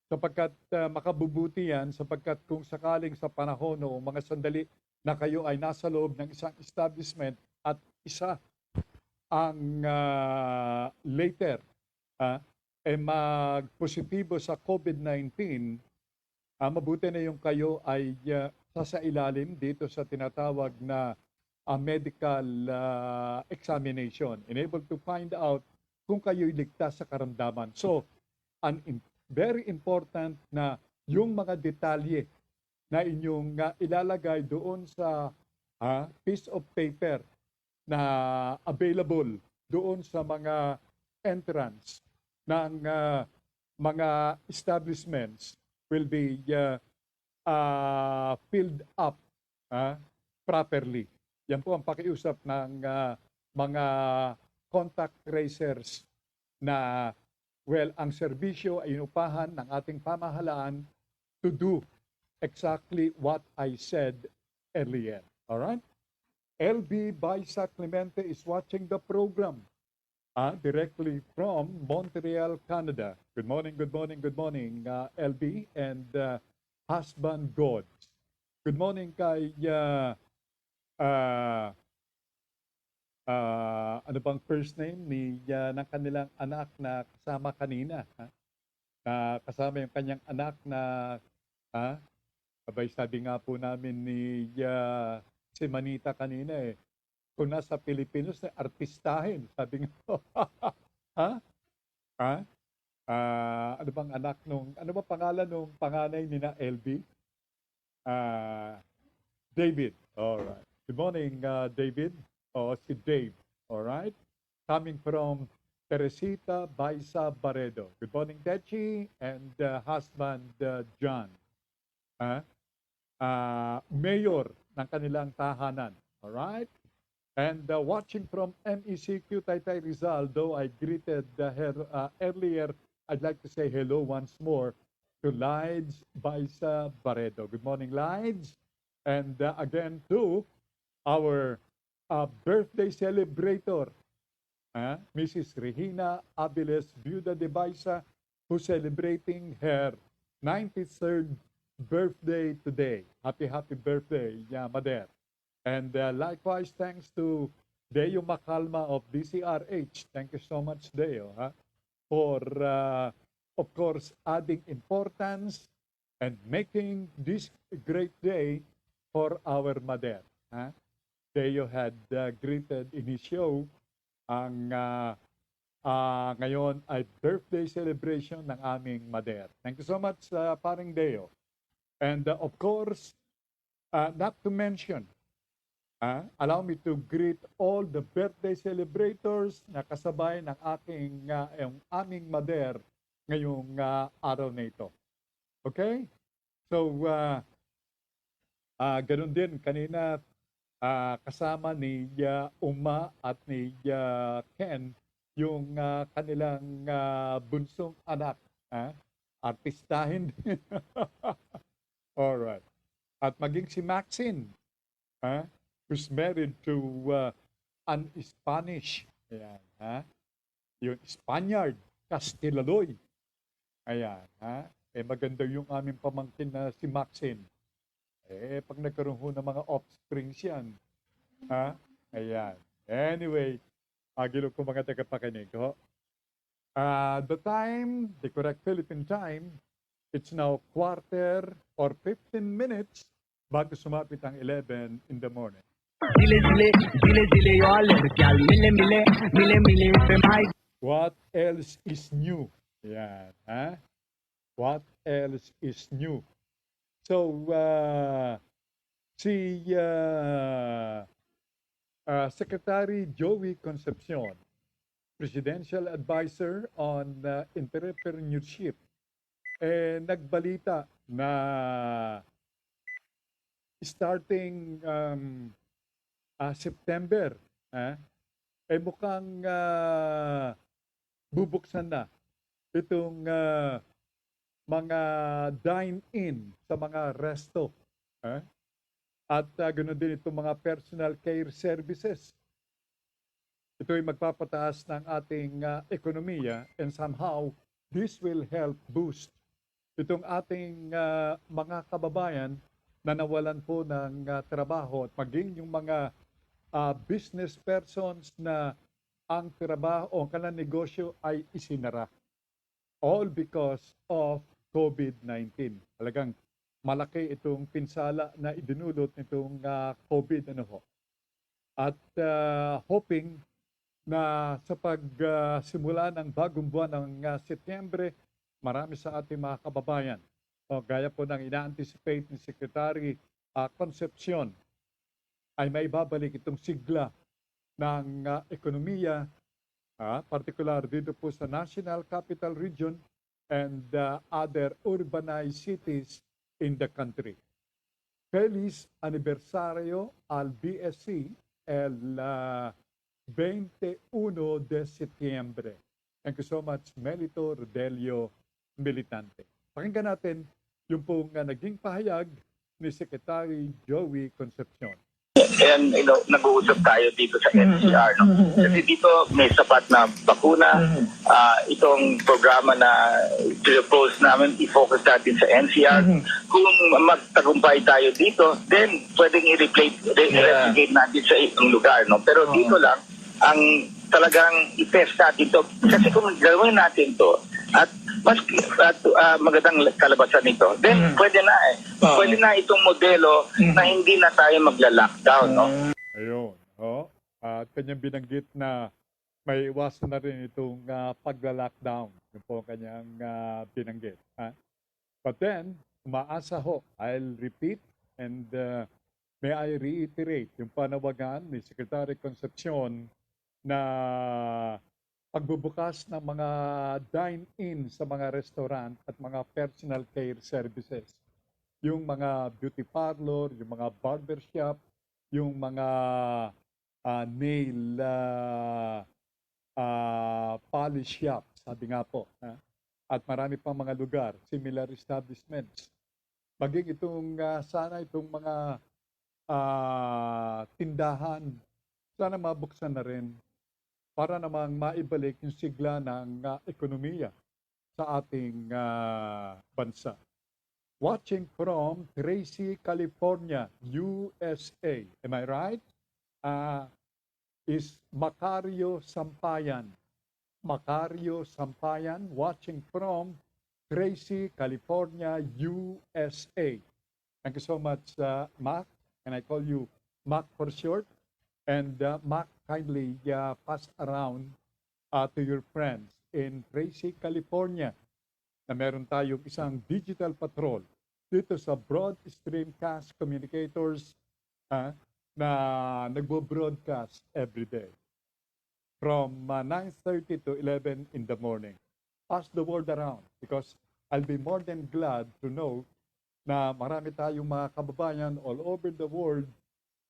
Sapagkat makabubuti yan, sapagkat kung sakaling sa panahon o mga sandali na kayo ay nasa loob ng isang establishment at isa ang later mag-positibo sa COVID-19, mabuti na yung kayo ay sasailalim dito sa tinatawag na medical examination and able to find out kung kayo'y ligtas sa karamdaman. So, very important na yung mga detalye na inyong ilalagay doon sa piece of paper na available doon sa mga entrance ng mga establishments will be filled up properly. Yan po ang pakiusap ng mga contact tracers na ang serbisyo ay inupahan ng ating pamahalaan to do exactly what I said earlier. All right? LB Baisa Clemente is watching the program directly from Montreal, Canada. Good morning, LB and husband God. Good morning kay ano bang first name ng kanilang anak na kasama kanina, na kasama yung kanyang anak na abay sabi nga po namin ni si Manita kanina kung nasa Pilipinos na artistahin, sabi nga po. Ano bang anak ano ba pangalan nung panganay ni na LB? David. All right. Good morning, David. Si Dave. All right. Coming from Teresita Baisa Baredo. Good morning, Techi, and husband John. Mayor ng kanilang tahanan. All right? And watching from MECQ Taytay Rizal, though I greeted her earlier, I'd like to say hello once more to Lides Baisa Barredo. Good morning, Lides. And again to our birthday celebrator, Mrs. Regina Aviles Viuda de Baisa, who's celebrating her 93rd birthday today. Happy birthday, Mader. And likewise, thanks to Deo Macalma of DCRH. Thank you so much, Deo, for, of course, adding importance and making this a great day for our Mader. Deo had greeted in his show ang ngayon ay birthday celebration ng aming Mader. Thank you so much, paring Deo. And of course, not to mention, allow me to greet all the birthday celebrators na kasabay ng aming Mader ngayong araw na ito. Okay? So, ganun din, kanina kasama ni Uma at ni Ken yung kanilang bunsong anak. Artistahin din. Alright. At maging si Maxine, who's married to an Spanish. Ayan, yung Spaniard, Castillaloy. Ayan, maganda yung aming pamangkin na si Maxine. Pag nagkaroon ho ng mga offsprings yan. Ayan. Anyway, agilo ko mga tagapakinig. The time, the correct Philippine time, it's now 15 minutes bago sumapit ang 11 in the morning. Dile yo alergial mile pe mai. What else is new? Yan, What else is new? So, si Secretary Joey Concepcion, Presidential Advisor on Entrepreneurship, nagbalita na starting September, mukhang bubuksan na itong mga dine-in sa mga resto. At ganoon din itong mga personal care services. Ito ay magpapataas ng ating ekonomiya and somehow this will help boost itong ating mga kababayan na nawalan po ng trabaho at maging yung mga business persons na ang trabaho o kanilang negosyo ay isinara. All because of COVID-19. Talagang malaki itong pinsala na idinulot nitong COVID. At hoping na sa pagsimula ng bagong buwan ng Setyembre, marami sa ating mga kababayan, gaya po ng ina-anticipate ni Secretary Concepcion, ay may babalik itong sigla ng ekonomiya, particular dito po sa National Capital Region and other urbanized cities in the country. Feliz aniversario al BSC el 21 de Septiembre. Thank you so much, Melito Rodelio Militante. Pakinggan natin yung pong naging pahayag ni Secretary Joey Concepcion. And nag-uusap tayo dito sa NCR, no? Kasi dito may sapat na bakuna. Itong programa na propose namin, i-focus natin sa NCR. Kung magtagumpay tayo dito, then pwedeng i-replicate natin sa ibang lugar, no? Pero dito lang ang talagang i-test natin to. Kasi kung gawin natin to at magandang kalabasan nito, then pwede na pwede na itong modelo na hindi na tayo magla-lockdown, no? Ayun. At kanyang binanggit na may iwasan na rin itong pagla-lockdown. Yung po kanyang binanggit. But then, umaasa ho, I'll repeat and may I reiterate yung panawagan ni Secretary Concepcion na pagbubukas ng mga dine-in sa mga restaurant at mga personal care services. Yung mga beauty parlor, yung mga barbershop, yung mga nail polish shop, sabi nga po. At marami pang mga lugar, similar establishments. Maging itong sana itong mga tindahan, sana mabuksan na rin para namang maibalik yung sigla ng ekonomiya sa ating bansa. Watching from Tracy, California, USA. Am I right? Is Macario Sampayan. Macario Sampayan, watching from Tracy, California, USA. Thank you so much, Mac. And I call you Mac for short. And Mac, kindly pass around to your friends in Tracy, California, na meron tayong isang digital patrol dito sa Broad Streamcast Communicators na nagbo-broadcast every day from 9:30 to 11 in the morning. Pass the word around because I'll be more than glad to know na marami tayong mga kababayan all over the world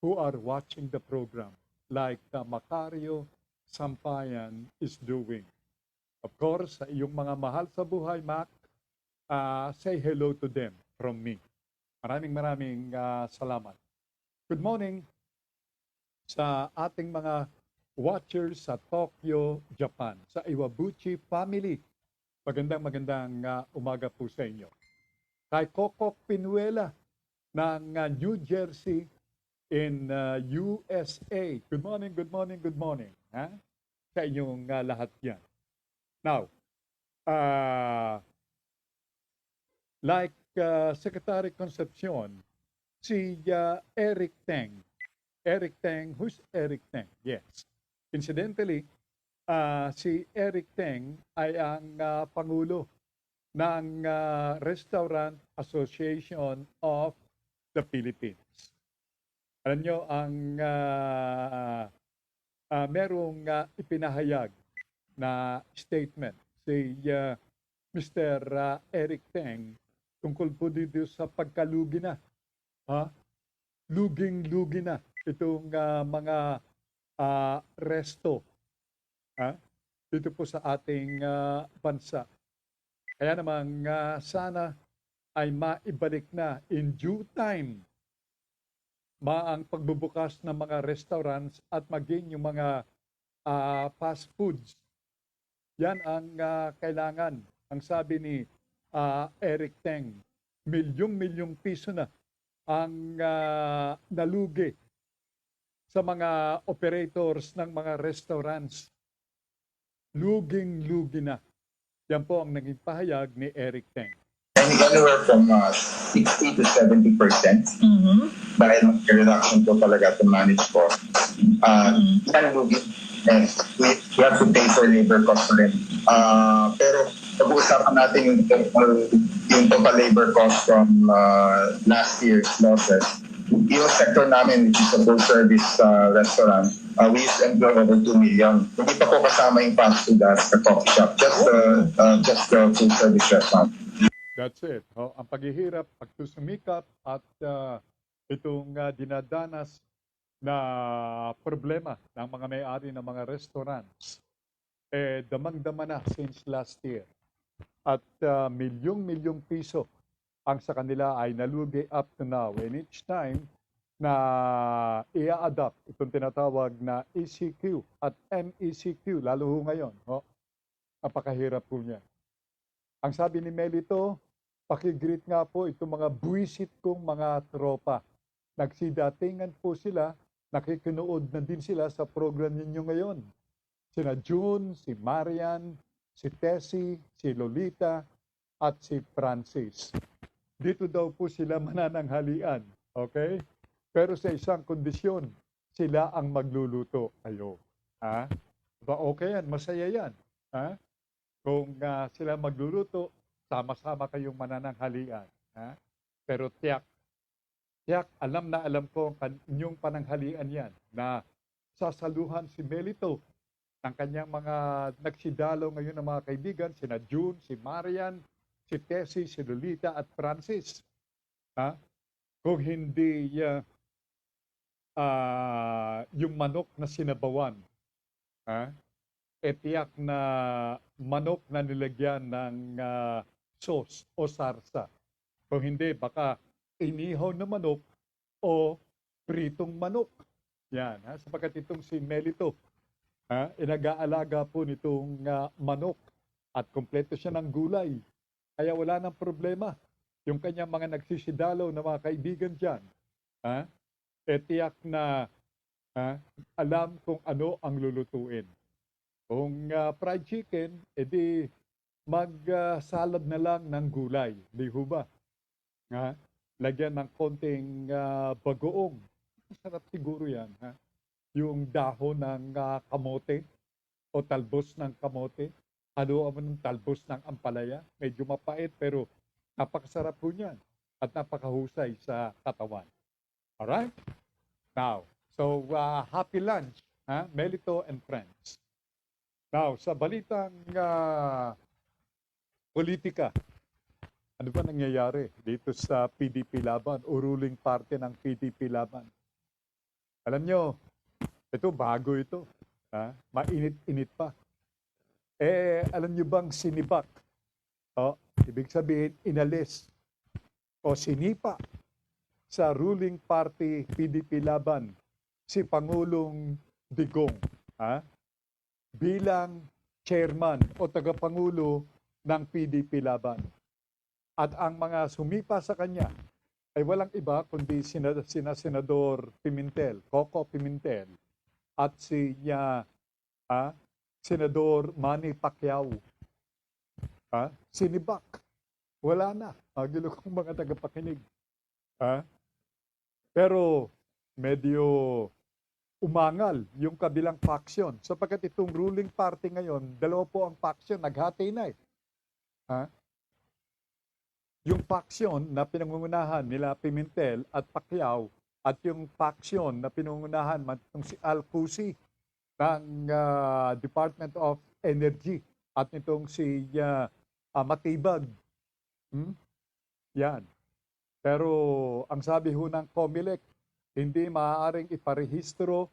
who are watching the program like Macario Sampayan is doing. Of course, sa iyong mga mahal sa buhay, Mac, say hello to them from me. Maraming salamat. Good morning sa ating mga watchers sa Tokyo, Japan, sa Iwabuchi family. Magandang umaga po sa inyo. Kay Coco Pinuela ng New Jersey in USA. Good morning. Sa inyong lahat yan. Now, like Secretary Concepcion, si Eric Teng. Eric Teng, who's Eric Teng? Yes. Incidentally, si Eric Teng ay ang Pangulo ng Restaurant Association of the Philippines. Alam nyo, ang merong ipinahayag na statement si Mr. Eric Teng tungkol po dito sa pagkalugi na. Luging-lugi na itong mga resto dito po sa ating bansa. Kaya namang sana ay maibalik na in due time ang pagbubukas ng mga restaurants at maging yung mga fast foods. Yan ang kailangan. Ang sabi ni Eric Teng, milyong piso na ang nalugi sa mga operators ng mga restaurants. Luging-lugi na. Yan po ang naging pahayag ni Eric Teng. Anywhere from 60 to 70% dahil mag-reduction po talaga to manage cost. And we have to pay for labor cost rin. Pero pag-uusapan natin yung total labor cost from last year's losses. Yung sector namin, which is a full-service restaurant, we used to employ over 2 million. Hindi pa po kasama yung fast food at the coffee shop, just the full-service restaurant. That's it. Ang paghihirap, pagsusumikap at itong dinadanas na problema ng mga may-ari ng mga restaurants, damang-dama na since last year. At milyong piso ang sa kanila ay nalugi up to now. And each time na i-adapt itong tinatawag na ECQ at MECQ, lalo ho ngayon, napakahirap po niya. Ang sabi ni Melito, pakigreet nga po itong mga buwisit kong mga tropa. Nagsidatingan po sila, nakikinood na din sila sa program ninyo ngayon. Sina June, si Marian, si Tessie, si Lolita, at si Francis. Dito daw po sila manananghalian, okay? Pero sa isang kondisyon, sila ang magluluto. Ayo. Okay yan, masaya yan. Kung sila magluluto, sama-sama kayong manananghalian. Pero tiyak, alam na alam ko ang inyong pananghalian yan na sasaluhan si Melito ng kanyang mga nagsidalo ngayon ng mga kaibigan, sina June, si Marian, si Tessie, si Lolita at Francis. Kung hindi yung manok na sinabawan, ha? Tiyak na manok na nilagyan ng sauce o sarsa. Kung hindi, baka inihaw na manok o pritong manok. Yan, ha? Sapagkat itong si Melito, inag-aalaga po nitong manok at kompleto siya ng gulay. Kaya wala nang problema. Yung kanyang mga nagsisidalaw na mga kaibigan dyan, tiyak na alam kung ano ang lulutuin. Kung fried chicken, edi mag-salad na lang ng gulay. Di ho ba? Lagyan ng konting bagoong. Masarap siguro yan. Yung dahon ng kamote o talbos ng kamote. Haluan mo ng talbos ng ampalaya. Medyo mapait pero napakasarap po niyan. At napakahusay sa katawan. Alright? Now, so happy lunch, Melito and friends. Now, sa balitang politika, ano ba nangyayari dito sa PDP Laban o ruling party ng PDP Laban? Alam nyo, ito bago ito. Mainit-init pa. Alam nyo bang sinibak? Ibig sabihin, inalis o sinipa sa ruling party PDP Laban si Pangulong Digong bilang chairman o tagapangulo ng PDP Laban. At ang mga sumipa sa kanya ay walang iba kundi sina Senador Pimentel, Coco Pimentel, at si Senador Manny Pacquiao. Sinibak. Wala na. Magilo kong mga tagapakinig. Pero medyo umangal yung kabilang faction. Sapagkat itong ruling party ngayon, dalawa po ang faction, naghati na . Yung faction na pinangungunahan nila Pimentel at Pacquiao at yung faction na pinangungunahan itong si Al Cusi ng Department of Energy at nitong si Matibag. Yan. Pero ang sabi ho ng COMELEC, hindi maaaring iparehistro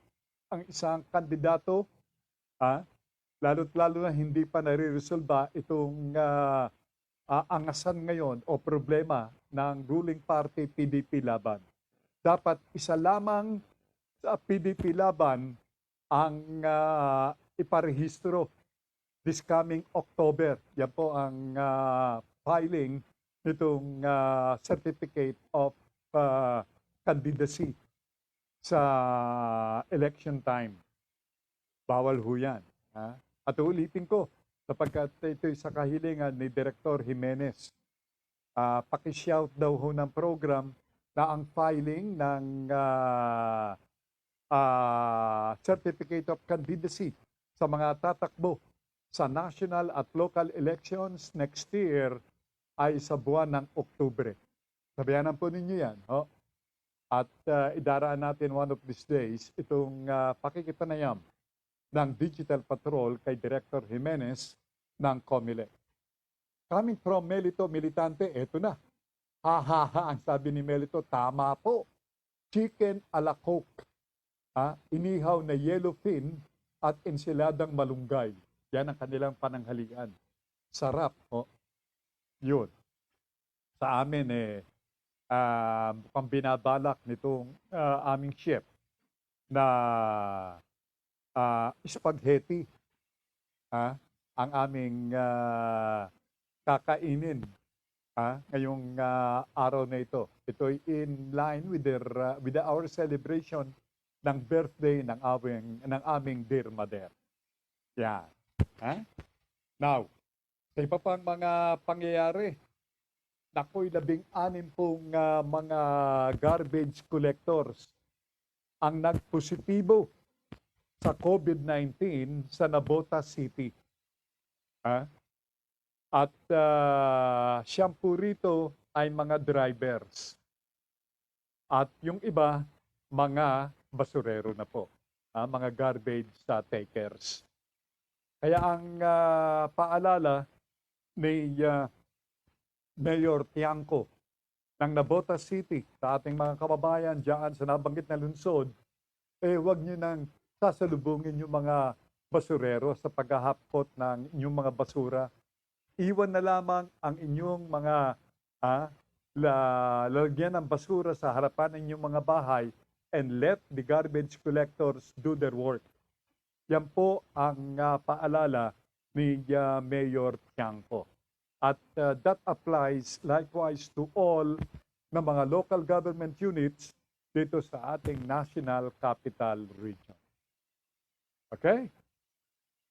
ang isang kandidato, lalo't lalo na hindi pa nare-resolba itong angasan ngayon o problema ng ruling party PDP Laban. Dapat isa lamang sa PDP Laban ang iparehistro this coming October. Yan po ang filing nitong certificate of candidacy sa election time. Bawal ho yan. At ulitin ko, sapagkat ito'y sa kahilingan ni Director Jimenez. Pakishout daw ho ng program na ang filing ng certificate of candidacy sa mga tatakbo sa national at local elections next year ay sa buwan ng Oktubre. Sabihanan po ninyo yan. At idaraan natin one of these days itong pakikipanayam ng Digital Patrol kay Director Jimenez ng COMELEC. Coming from Melito Militante, eto na. Ang sabi ni Melito, tama po. Chicken a la Coke. Inihaw na yellowfin at ensiladang malunggay. Yan ang kanilang pananghalian. Sarap. Yun. Sa amin mukhang binabalak nitong aming chef na spaghetti ang aming kakainin ngayong araw na ito. Ito'y in line with our celebration ng birthday ng aming dear mother. Yan. Now, sa iba pang mga pangyayari, nako'y 16 pong mga garbage collectors ang nagpositibo sa COVID-19 sa Navotas City. At siyam po rito ay mga drivers. At yung iba, mga basurero na po. Mga garbage takers. Kaya ang paalala ni Mayor Tiangco ng Navotas City sa ating mga kababayan diyan sa nabanggit na lungsod wag nyo nang sasalubungin yung mga basurero sa paghahapot ng inyong mga basura. Iwan na lamang ang inyong mga lalagyan ng basura sa harapan ng inyong mga bahay and let the garbage collectors do their work. Yan po ang paalala ni Mayor Tiangco. At that applies likewise to all na mga local government units dito sa ating National Capital Region. Okay?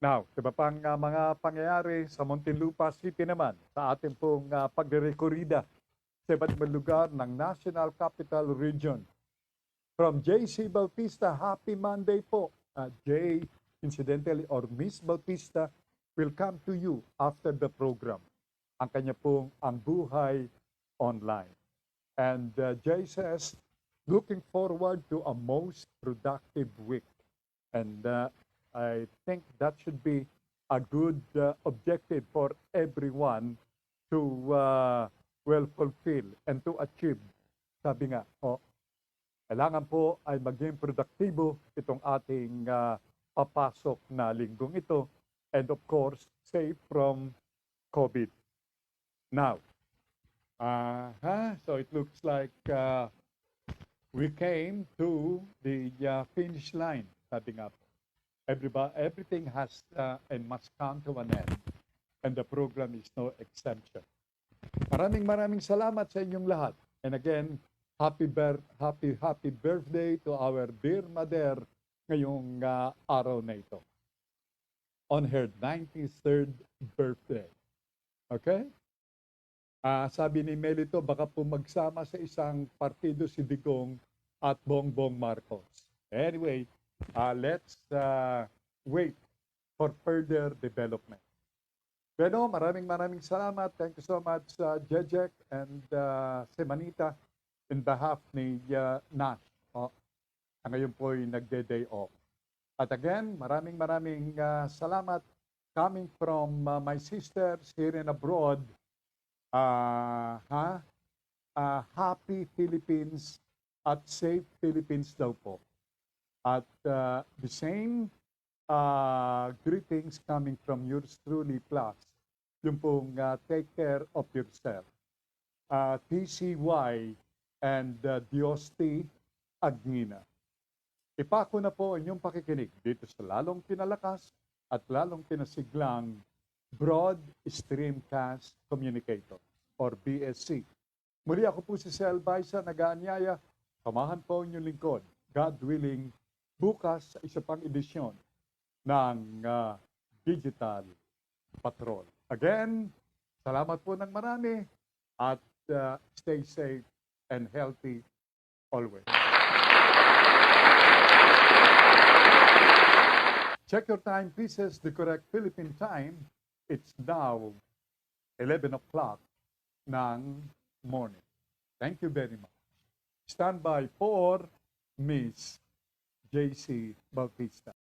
Now, iba pang mga pangyayari sa Muntinlupa City naman sa ating pong pagre-rekorida sa iba't ibang lugar ng National Capital Region. From J.C. Bautista, happy Monday po. Jay, incidentally, or Miss Bautista will come to you after the program. Ang kanya pong Ang Buhay Online. And Jay says, looking forward to a most productive week. And I think that should be a good objective for everyone to fulfill and to achieve. Sabi nga, kailangan po ay maging produktibo itong ating papasok na linggong ito. And of course, safe from COVID. Now, so it looks like we came to the finish line. Sabi nga po, everything has and must come to an end. And the program is no exception. Maraming salamat sa inyong lahat. And again, happy birthday to our dear mother ngayong araw na ito. On her 93rd birthday. Okay? Sabi ni Melito, baka po magsama sa isang partido si Digong at Bongbong Marcos. Anyway, let's wait for further development. Pero maraming salamat. Thank you so much, Jejek and Semanita in behalf ni Nash. Ngayon po ay nagde-day off. At again, maraming salamat coming from my sisters here and abroad. Happy Philippines at safe Philippines daw po. At the same greetings coming from yours truly plus yung pong take care of yourself. TCY and Diosti Agnina. Ipako na po inyong pakikinig dito sa lalong pinalakas at lalong pinasiglang Broad Streamcast Communicator or BSC. Muli ako po si Sel Baisa, nag-aanyaya. Samahan po inyong lingkod, God willing, bukas sa isa pang edisyon ng Digital Patrol. Again, salamat po ng marami at stay safe and healthy always. Check your timepieces, the correct Philippine time. It's now 11 o'clock ng morning. Thank you very much. Stand by for Miss J.C. Bautista.